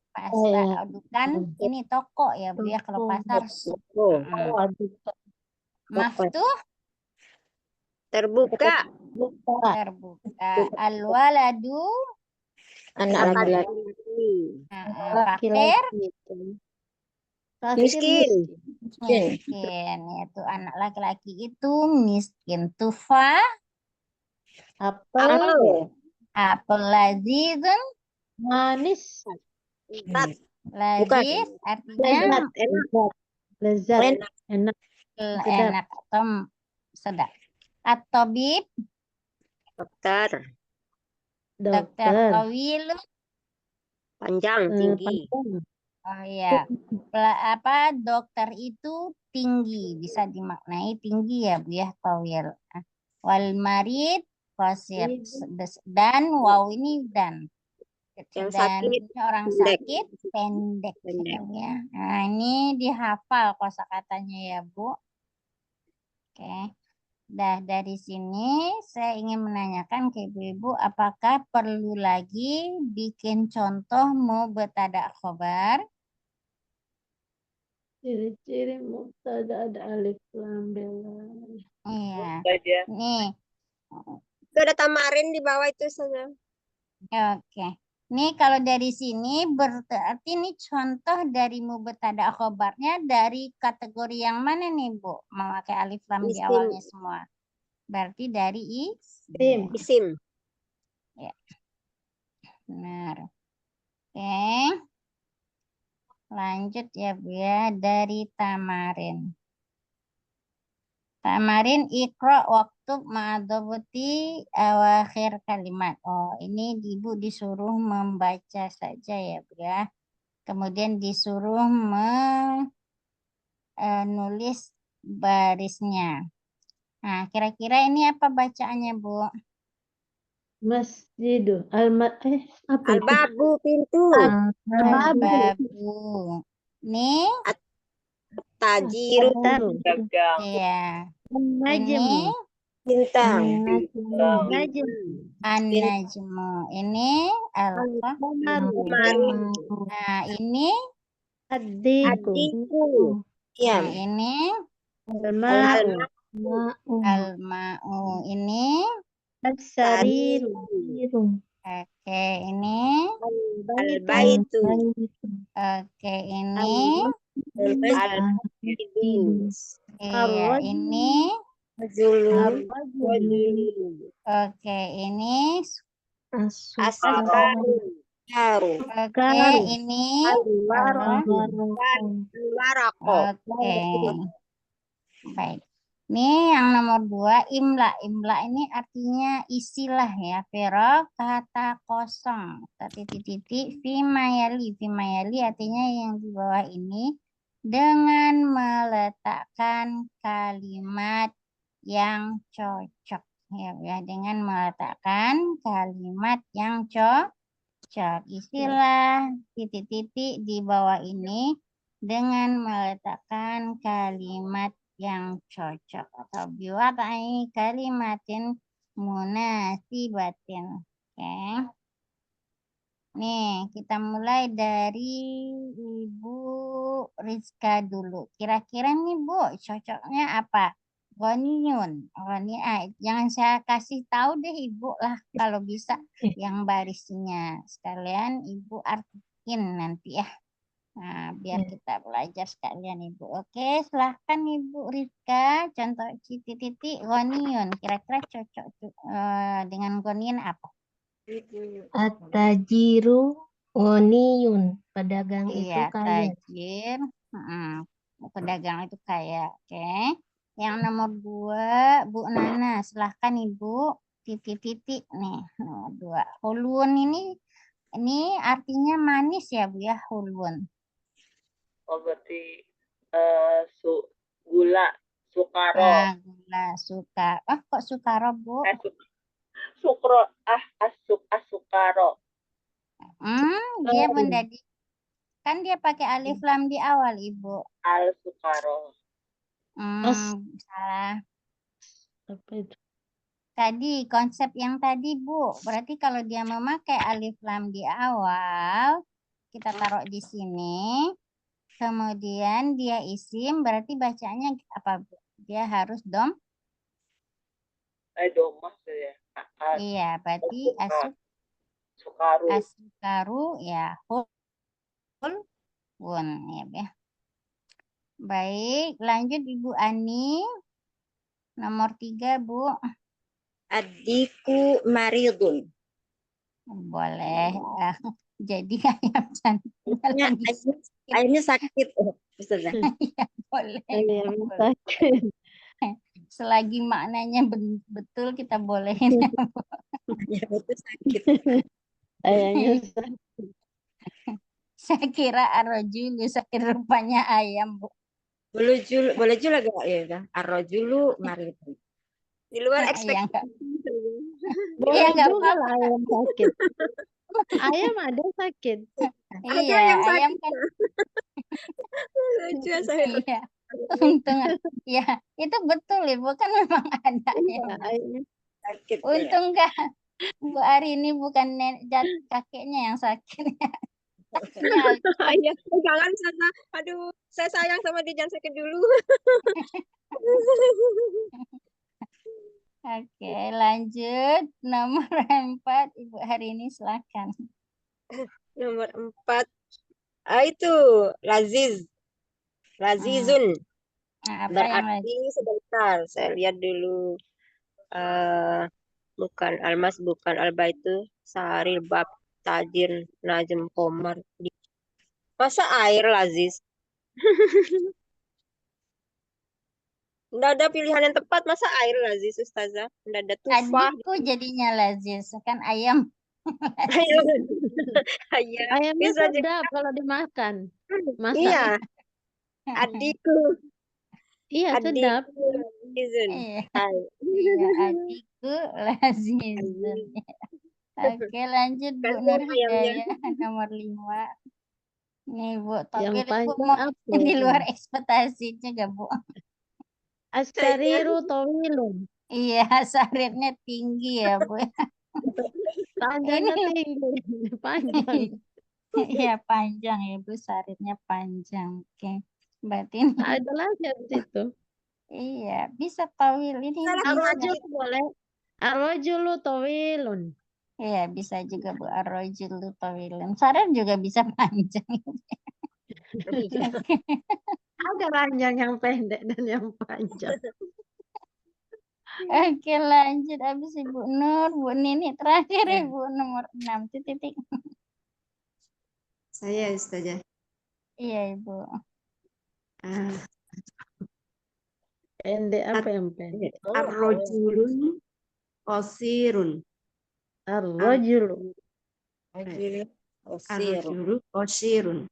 pasar. Saya. Dukan ini toko ya Bu ya. Kalau Toko. pasar. Oh, Waduh. Maftuh Terbuka. Buka. terbuka. Al-waladu anak Anak laki-laki. fakir Laki-laki. Fakir Miskin. miskin. Yaitu anak laki-laki itu miskin. Tufah Apel. apel lazizun. Manis. Empat. Lazis artinya Enak. Enak. Lezat. Enak. Enak. sedap. enak atau sedap. At-tabib Dokter. dokter Dokter. tawil. Panjang. Tinggi. Panjang. Oh ya, dokter itu tinggi, bisa dimaknai tinggi ya Bu ya, tawil. Wal marid qasir. Dan waw ini dan. Yang Dan sakit, ini orang pendek. sakit pendek Pendek. ya. Nah, ini dihafal kosakatanya ya Bu. Oke. Dah dari sini saya ingin menanyakan ke Ibu-ibu apakah perlu lagi bikin contoh mubtada khobar? Ciri-ciri mubtada ada alif lam belai. Iya. Saja. Nih. Itu ada tamarin di bawah itu saja. Oke. Nih kalau dari sini berarti ini contoh dari mubtada khobarnya dari kategori yang mana nih Bu? Memakai alif lam di Isim. awalnya semua. Berarti dari Isim. Isim. Ya. Benar. Oke. Lanjut ya Bu ya dari tamarin. Tamarin ikro waktu ma'adhabuti awakhir kalimat. Oh, ini Ibu disuruh membaca saja ya Bu ya. Kemudian disuruh menulis barisnya. Nah, kira-kira ini apa bacaannya Bu? Masjidu. Apa itu? Al-babu pintu. Babu. Nih, Tajiru. Dagang. ya. Najmu. Ini Bintang. an-najmu. Ini alqa. Nah, ini Adiku. Adiku. nah, Ya. ini Alma'u. al-ma'u. Ini As-sariru. oke, ini Al-baitu. oke, ini Al-masjidu. iya, ini Zulum. oke, ini Asbaru. Haru. oke, ini Warako. oke. Baik. Ini yang nomor 2, imla. Imla ini artinya isilah ya. Vero kata kosong. Titik-titik. Fimayali. Fimayali artinya yang di bawah ini. Dengan meletakkan kalimat yang cocok. Ya, dengan meletakkan kalimat yang cocok. Istilah titik-titik di bawah ini. Dengan meletakkan kalimat yang cocok atau biwadai kalimatin munasibatin. Oke. Nih, kita mulai dari Ibu Rizka dulu. Kira-kira nih Bu, cocoknya apa? Goniun. Jangan saya kasih tahu deh Ibu lah kalau bisa yang barisnya. Sekalian Ibu artikin nanti ya. Nah, biar kita belajar sekalian Ibu. Oke, silahkan Ibu Rizka. Contoh titik-titik goniun. Kira-kira cocok dengan goniun apa? At-tajiru ghaniyun. Pedagang itu Iya, kaya. tajir. Pedagang itu kaya. Oke. Yang nomor 2, Bu Nana. Silahkan Ibu. Titik-titik nih. Nomor 2. Hulun ini artinya manis ya Bu ya, hulun. Oh, berarti gula, sukaro. Nah, gula, suka. Oh, kok sukaro Bu? Sukro, asukaro. Dia menjadi. Kan dia pakai alif lam di awal Ibu. Al sukaro. Salah. Apa itu? Tadi konsep yang tadi Bu, berarti kalau dia memakai alif lam di awal, kita taruh di sini, kemudian dia isim, berarti bacanya apa Bu? Dia harus dom? Domah ya. Iya, berarti Sukaru. asukaru ya hulun ya. Baik, lanjut Ibu Ani. Nomor 3 Bu. Adikku maridun. Boleh. Jadi ayam cantiknya Ya, lagi ayamnya sakit. Ustazah. ya, boleh. Ayam boleh. sakit. Selagi maknanya betul kita bolehin. Ya, itu sakit. Ayamnya sakit. Saya kira arrojulu, saya kira rupanya ayam Bu. Boleh juga gak ya? Arrojulu maridun. Di luar Ya, ekspektasi. enggak. Boleh enggak juga apa-apa. lah ayam sakit. Ayam ada sakit. Iya, yang ayam sakit. kan. Lucu saya. Iya. Untung ya, itu betul Ibu kan memang ada Iya, ayam. ayamnya Sakit. Ya. Untung enggak Bu Ari ini bukan kakeknya yang sakit. Ya, Iya, jangan sana. Aduh, saya sayang sama dia, jangan sakit dulu. Oke, lanjut. Nomor 4, Ibu hari ini silakan. Nomor 4. Itu Laziz. Lazizun. Nah, apa yang lagi? Berarti sebentar, saya lihat dulu. Bukan Almas, bukan Alba itu Sahrir, Bab, Tajir, Najem, Komar. Masa air Laziz? Nggak ada pilihan yang tepat, masa air Laziz, Ustazah? Nggak ada tufah. Adikku jadinya lazis, kan ayam. Iya, ayamnya bisa juga. sedap kalau dimakan. Masak. Iya, adikku. Iya, sedap. Adikku Lazizun. Iya, Hai. iya, adikku lazizun. Oke, lanjut Bu Kasihan Nur ayamnya. Hidayah nomor 5. Nih Bu, Yang tapi Ibu panjang mau apa? di luar ekspektasi juga Bu. Asariru tawilun. Iya, sarirnya tinggi ya Bu. Tangannya Ini tinggi. Panjang. iya panjang ya Bu, sarirnya panjang. Oke, berarti ini Ada lagi di situ. iya bisa tawil ini Salah bisa. Arwajul boleh. Arwajulu tawilun. Iya bisa juga Bu arrojulu tawilun. Sarir juga bisa panjang. Ada ranjang yang pendek dan yang panjang. Oke lanjut habis Ibu Nur, Bu Nini terakhir Ya. Ibu nomor 6 titik. Saya Ustazah. Iya Ibu. Ah, Pendek apa yang pendek? Ar-rajulun qasirun. Arwajulu. Ar-rajulu qasirun.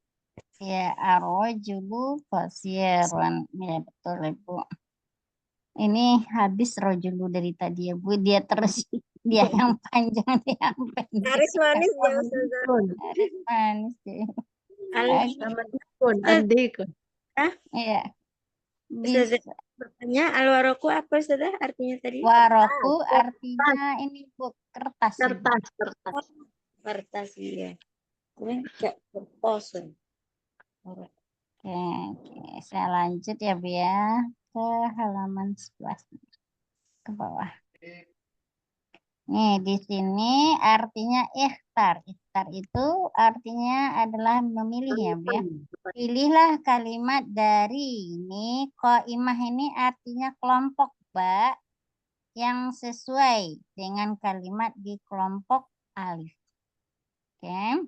Ya arrojulu qasirun. Ya betul Ibu. Ini habis rojulu dari tadi ya Bu. Dia terus dia yang panjang, dia yang pendek. Garis manis ya Ustazah. Garis manis ya. Alif Sama dikun, adikun. Iya. Ustazah, Bisa. makanya alwaroku apa Ustazah artinya tadi? Waroku artinya ini Bu kertas. Ibu. Kertas. Kertas ya. Gue enggak kertas. Oke, saya lanjut ya Bu ya ke halaman 11 ke bawah. Nih di sini artinya ikhtar. Ikhtar itu artinya adalah memilih ya Bu ya. Pilihlah kalimat dari ini. Qaimah ini artinya kelompok Mbak yang sesuai dengan kalimat di kelompok alif. Oke.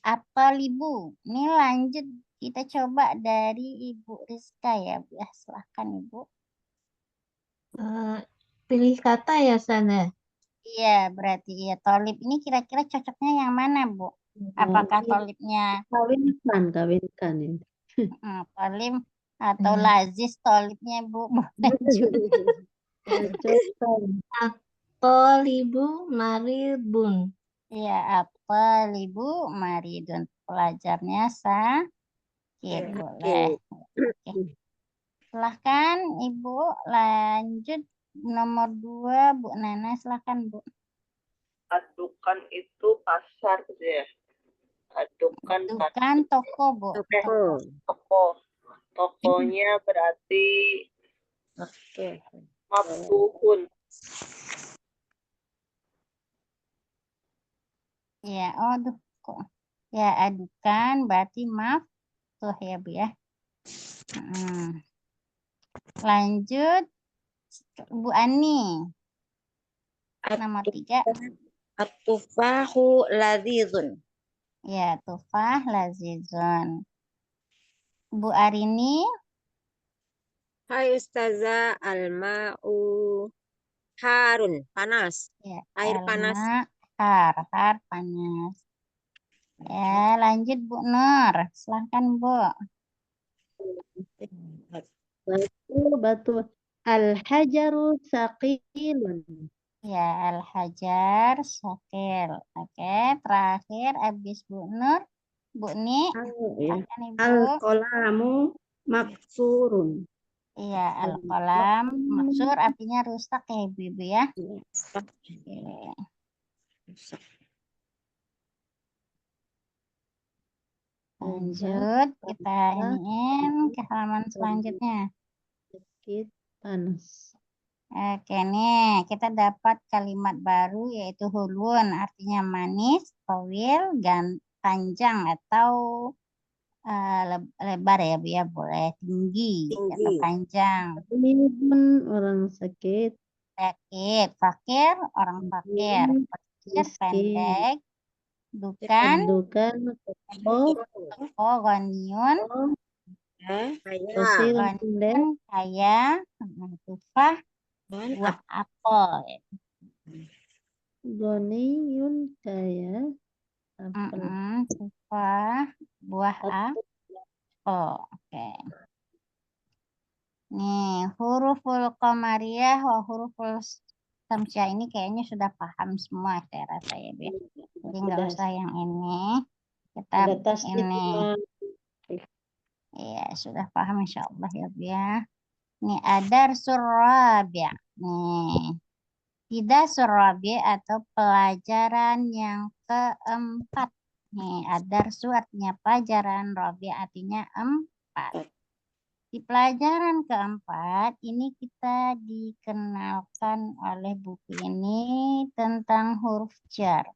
At-talibu. Ini lanjut kita coba dari Ibu Rizka ya Bu. Ya, silahkan Ibu. Pilih kata ya, Sana. Iya, berarti iya. Tolib ini kira-kira cocoknya yang mana, Bu? Apakah tolibnya Kawinkan ini. tolib atau Iya. lazis tolibnya, Bu? Boleh juga. Cocokkan. Tolibu maridun. Iya, apa Ibu Maridun? Pelajarnya sakit, boleh. Oke. Silahkan Ibu lanjut nomor 2, Bu Nana, silahkan Bu. Adukan itu pasar gitu ya. Adukan Bukan toko, Bu. Toko. toko. Tokonya berarti Oke. maftuhun. Ya, aduh kok. Ya, adukan berarti maaf tuh ya, Bu ya. Lanjut Bu Ani. Nomor 3. At-tufahu ladzizun. Ya, tufah lazizun. Bu Arini. Hai Ustazah, al-ma'u harun, panas. Ya, Air panas. har panas. Ya, lanjut Bu Nur. Silahkan Bu. Batu. Al-hajaru saqilun. Ya, al-hajar sakil. Oke, terakhir habis Bu Nur. Bu Ni. Silahkan Ibu. Al-qalamu maksurun. Iya, al-qalam maksur artinya rusak ya Ibu ya. Oke. Lanjut, kita iniin ke halaman selanjutnya. Sakit panas. Oke nih, kita dapat kalimat baru yaitu hulun, artinya manis, tawil, panjang atau lebar ya Bu ya, boleh tinggi atau panjang. Ini pun orang sakit. Sakit, fakir, orang fakir. Fakir, pendek. Dukan, goniun, goniun, kaya, tufah, buah apel. Goniun kaya apel. Tufah, buah apel. Oke. Nih, huruful qamariyah wa huruful samsiah ini kayaknya sudah paham semua saya rasa ya, Bu. Jadi nggak usah yang ini. Kita ini. Iya, sudah paham insya Allah ya, Bu ya. Ini ada surabi'. Nih. Tidak surabi atau pelajaran yang keempat. Nih, adarsu artinya pelajaran, rabi artinya 4. Di pelajaran keempat, ini kita dikenalkan oleh buku ini tentang huruf jar.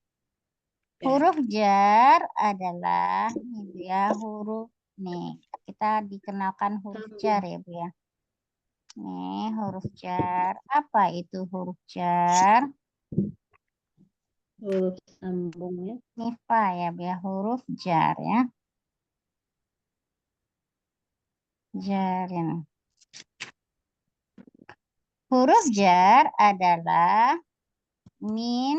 Huruf jar adalah ini ya, huruf nih. Kita dikenalkan huruf jar ya, Bu ya. Nih, huruf jar. Apa itu huruf jar? Huruf sambung ya. Nifa ya, Bu ya, huruf jar ya. Jarin. Huruf jar adalah min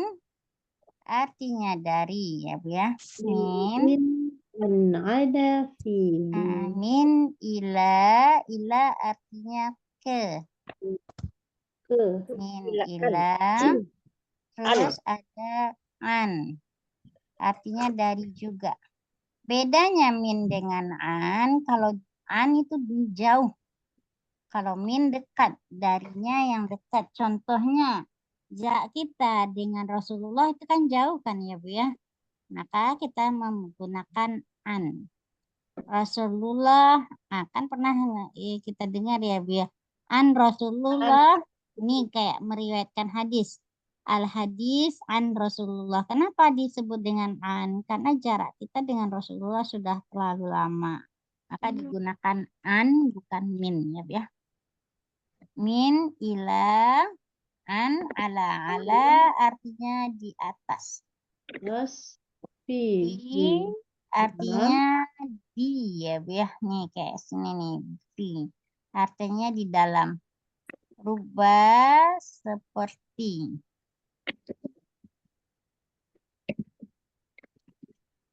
artinya dari ya Bu ya. Min ada min ila artinya ke. Min ila terus ada an artinya dari juga. Bedanya min dengan an, kalau an itu jauh. Kalau min dekat, darinya yang dekat. Contohnya, kita dengan Rasulullah itu kan jauh kan ya Bu ya. Maka kita menggunakan an. Rasulullah, kan pernah kita dengar ya Bu ya. An Rasulullah, ini kayak meriwayatkan hadis. Al-hadis an Rasulullah. Kenapa disebut dengan an? Karena jarak kita dengan Rasulullah sudah terlalu lama. Maka digunakan an bukan min ya Bu ya. Min ila an ala artinya di atas. Terus artinya di ya Bu ya. Nih kayak sini nih di. Artinya di dalam. Rubah seperti.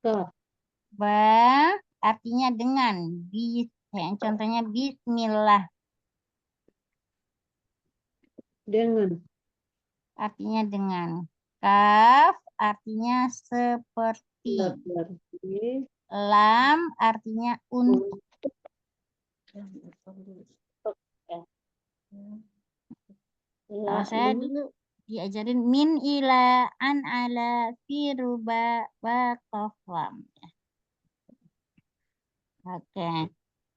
Kah. Ba artinya dengan. Contohnya bismillah. Dengan. Artinya dengan. Kaf artinya seperti. Berarti. Lam artinya untuk. Kalau saya dulu diajarin min ila an ala fi ruba wa qaf lam. Oke.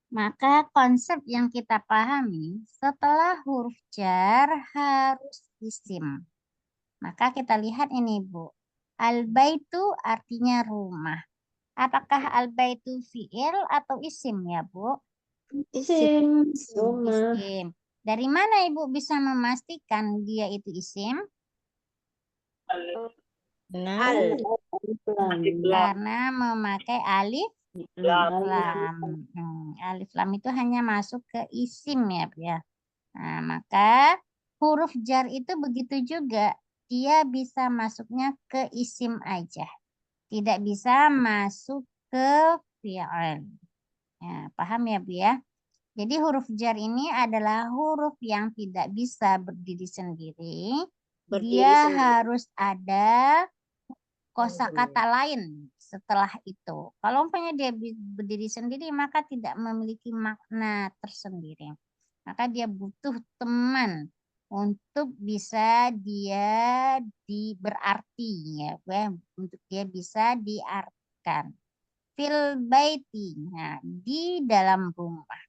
Maka konsep yang kita pahami setelah huruf jar harus isim. Maka kita lihat ini Bu. Al-baitu artinya rumah. Apakah al-baitu fi'il atau isim ya Bu? Isim. Rumah. Isim. Dari mana Ibu bisa memastikan dia itu isim? Benar. Alif lam. Karena memakai alif Alif lam. Alif lam itu hanya masuk ke isim ya Bu ya. Nah, maka huruf jar itu begitu juga. Dia bisa masuknya ke isim aja. Tidak bisa masuk ke fi'il. Ya, paham ya Bu ya? Jadi huruf jar ini adalah huruf yang tidak bisa berdiri sendiri. Dia harus ada kosakata lain setelah itu. Kalau umpamanya dia berdiri sendiri maka tidak memiliki makna tersendiri. Maka dia butuh teman untuk bisa dia berarti ya, untuk dia bisa diartikan. Fil baiti, nah, di dalam rumah.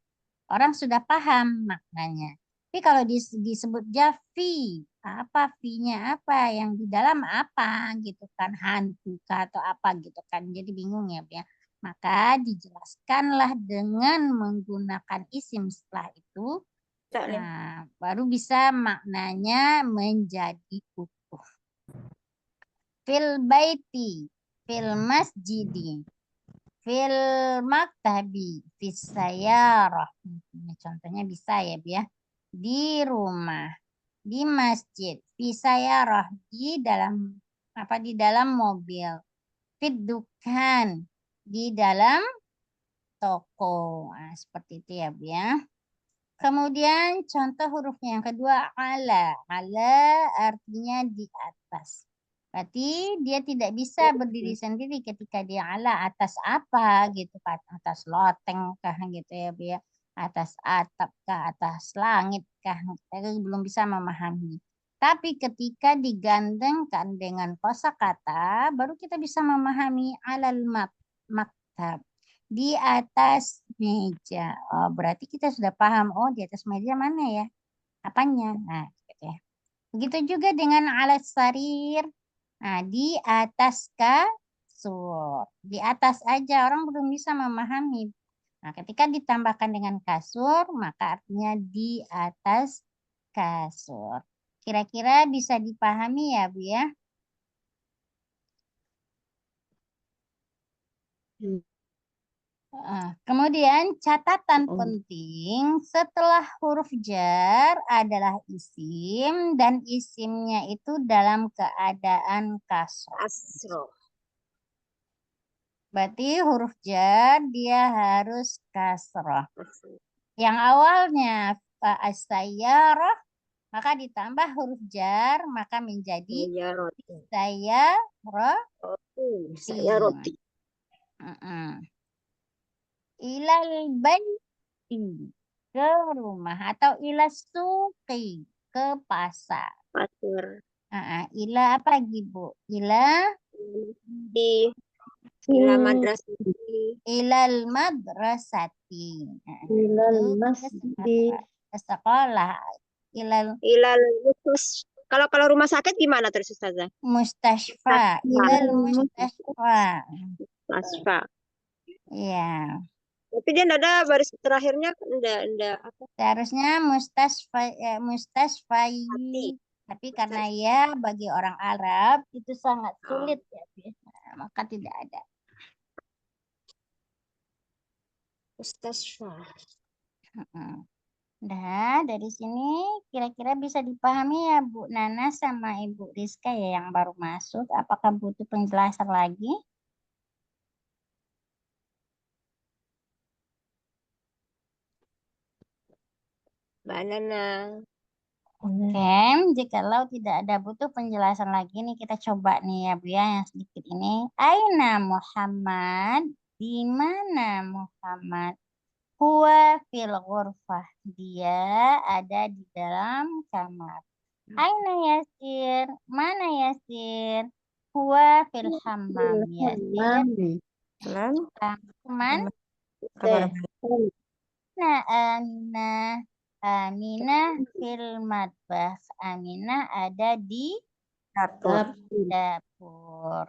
Orang sudah paham maknanya. Tapi kalau disebut fi, apa fi-nya apa, yang di dalam apa gitu kan, hantu atau apa gitu kan. Jadi bingung ya, Bu ya. Maka dijelaskanlah dengan menggunakan isim setelah itu. Nah, baru bisa maknanya menjadi utuh. Fil baiti, fil masjidi, fil maktabi, fis sayarah. Contohnya bisa ya, Bu ya. Di rumah, di masjid, fi sayarah, di dalam di dalam mobil, fit dukan, di dalam toko. Nah, seperti itu ya, Bu ya. Kemudian contoh hurufnya yang kedua ala. Ala artinya di atas. Berarti dia tidak bisa berdiri sendiri ketika dia ala atas apa gitu kan. Atas loteng kah gitu ya Bu ya. Atas atap kah, atas langit kah. Kita belum bisa memahami. Tapi ketika digandengkan dengan kosakata baru kita bisa memahami alal maktab. Di atas meja. Oh, berarti kita sudah paham. Oh, di atas meja mana ya? Apanya? Nah, gitu ya. Begitu juga dengan alat sarir. Nah, di atas kasur. Di atas aja orang belum bisa memahami. Nah, ketika ditambahkan dengan kasur, maka artinya di atas kasur. Kira-kira bisa dipahami ya, Bu ya? Kemudian catatan penting setelah huruf jar adalah isim dan isimnya itu dalam keadaan kasroh. Berarti huruf jar dia harus kasroh. Yang awalnya as-sayyarah maka ditambah huruf jar maka menjadi sayyarati. Ilal baiti ke rumah atau ila suqi ke pasar. Ila apa lagi Bu? Ila madrasati. Ilal madrasati. Ilal masjid. Ke sekolah. Ilal kalau rumah sakit gimana terus Ustazah? Mustashfa. Ilal mustashfa. Mustashfa. Iya. Tapi dia enggak ada baris terakhirnya enggak apa? Seharusnya mustashfai. Tapi karena ya bagi orang Arab itu sangat sulit ya. Maka tidak ada. Mustashfa. Nah, dari sini kira-kira bisa dipahami ya Bu Nana sama Ibu Rizka ya yang baru masuk. Apakah butuh penjelasan lagi? Mbak Nana. Oke, jikalau tidak ada butuh penjelasan lagi nih kita coba nih ya Bu ya yang sedikit ini. Aina Muhammad? Di mana Muhammad? Huwa fil ghurfah. Dia ada di dalam kamar. Aina Yasir? Mana Yasir? Huwa fil hammam. Yasir Selalu teman. kabar Nah, Aminah. Aminah fil matbah. Aminah ada di dapur. dapur.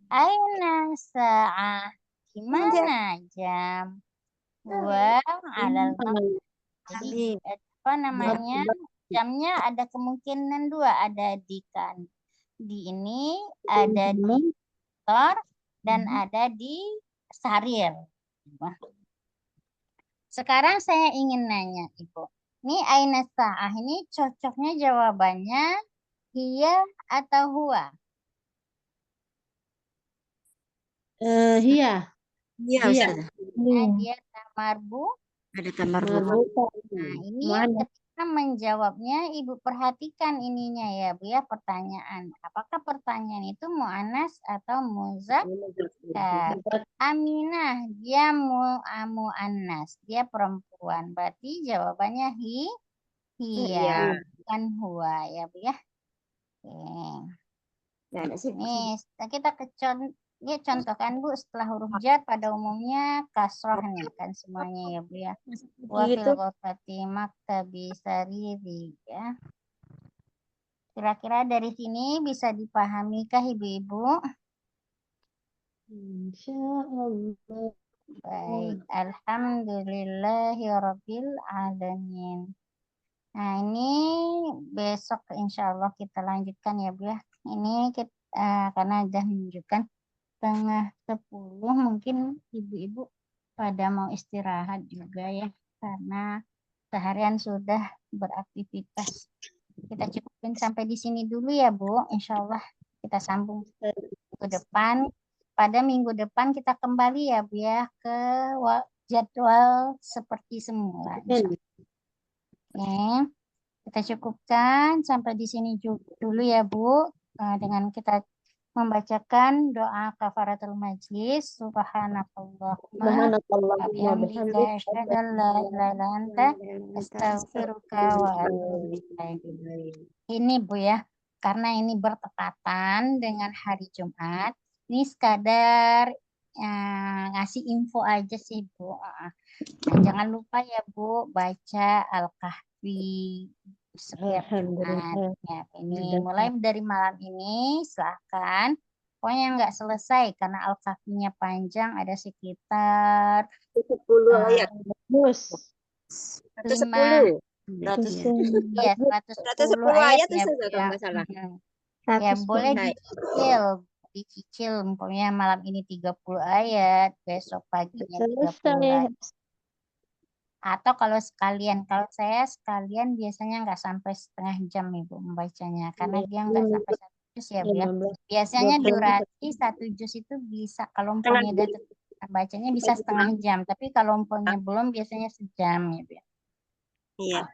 Aina sa'ah? Di mana jam? Huwa alal maqam. Jadi apa namanya? Jamnya ada kemungkinan dua, ada di kan di ini, ada di kantor dan ada di sarir. Sekarang saya ingin nanya Ibu. Ini aina sa'ah ini cocoknya jawabannya iya atau huwa? Iya. Iya, Iya. Ustazah. Dia tamarbu. Ada tamar Nah, ini ketika menjawabnya Ibu perhatikan ininya ya Bu ya pertanyaan. Apakah pertanyaan itu mu'annas atau muzakkar? Aminah dia mu'annas, dia perempuan. Berarti jawabannya hiya, bukan huwa ya Bu ya. Oke. Nggak ada sih. Nih, kita ya contohkan Bu setelah huruf jar pada umumnya kasroh nih kan semuanya ya Bu ya. Wa fil ghurfati maktabi sariri ya. Kira-kira dari sini bisa dipahami kah Ibu-ibu? Insyaallah. Baik, alhamdulillahirabbil alamin. Nah, ini besok insya Allah kita lanjutkan ya Bu ya. Ini karena sudah menunjukkan 9:30 mungkin ibu-ibu pada mau istirahat juga ya karena seharian sudah beraktivitas. Kita cukupin sampai di sini dulu ya Bu. Insya Allah kita sambung ke depan. Pada minggu depan kita kembali ya Bu ya ke jadwal seperti semula. Oke, kita cukupkan sampai di sini dulu ya Bu. Dengan kita membacakan doa kafaratul majlis. Subhanakallahumma wa bihamdika asyhadu an la ilaha illa anta astaghfiruka wa atubu ilaik. Ini Bu ya, karena ini bertepatan dengan hari Jumat, ini sekadar ngasih info aja sih Bu. Nah, jangan lupa ya Bu baca Al-Kahfi setiap Jumat. Ya, ini mulai dari malam ini silahkan. Pokoknya nggak selesai karena Al-Kahfinya panjang, ada sekitar 10 ayat. 110. 110. Iya, 110 ayat ayat ya, Ustazah, Bu kalau ya. nggak salah. Ya, boleh Baik. dicicil. Umpamanya malam ini 30 ayat, besok paginya 30 ayat. Atau kalau kalau saya sekalian biasanya nggak sampai setengah jam Ibu membacanya, karena dia nggak sampai 1 juz ya Bu ya. Biasanya durasi 1 juz itu bisa, kalau umpamanya udah bacanya bisa setengah jam, tapi kalau umpamanya belum biasanya sejam ya Bu ya. Iya.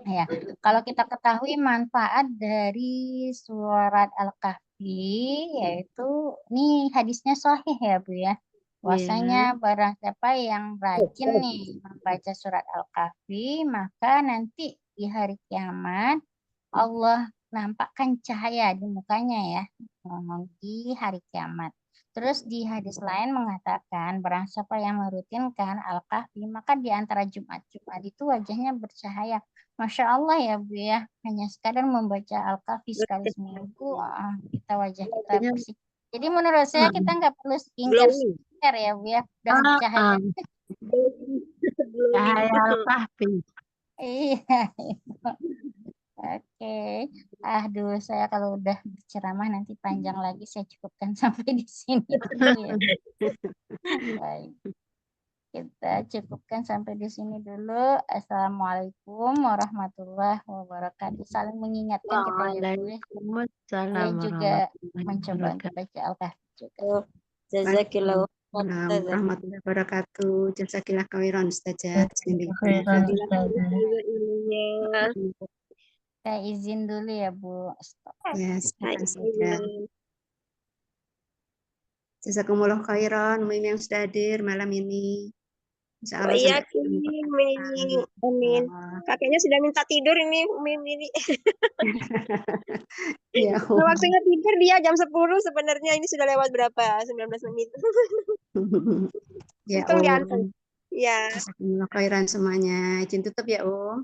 Ya, kalau kita ketahui manfaat dari surat Al-Kahfi, yaitu ini hadisnya sahih ya Bu ya. Bahwasanya barang siapa yang rajin nih membaca surat Al-Kahfi, maka nanti di hari kiamat Allah nampakkan cahaya di mukanya ya, di hari kiamat. Terus di hadis lain mengatakan barang siapa yang merutinkan Al-Kahfi, maka di antara Jumat-Jumat itu wajahnya bercahaya. Masya Allah ya Bu ya, hanya sekadar membaca Al-Kahfi sekali seminggu, kita wajah kita bersih. Jadi menurut saya kita nggak perlu skincare ya Bu ya, udah bercahaya. Cahaya Al-Kahfi. Iya. Oke. Aduh, saya kalau udah berceramah nanti panjang lagi, saya cukupkan sampai di sini dulu ya. Baik. Kita cukupkan sampai di sini dulu. Assalamualaikum warahmatullahi wabarakatuh. Saling mengingatkan kita ya Bu. Waalaikumsalam Saya juga warahmatullahi mencoba untuk wabarakatuh. baca Al-Kahfi juga. Oh, jazakillahu Waalaikumsalam khairan. warahmatullahi wabarakatuh. Jazakillah khairan Ustazah. Khairan, Ustazah. Juga ilmunya. Saya izin dulu ya Bu. Stop. Ya, Hai, silakan saja. Jazakumullah khairan, Mim yang sudah hadir malam ini. Insya Oh Allah iya, sampai ketemu ini. pertemuan. Amin. Kakeknya sudah minta tidur ini, Umin ini. Ya, Waktunya tidur dia jam 10 sebenarnya ini sudah lewat berapa? 19 menit. ya Untung diantar. Om. Ya. Jazakumullah khairan semuanya. Izin tutup ya Om.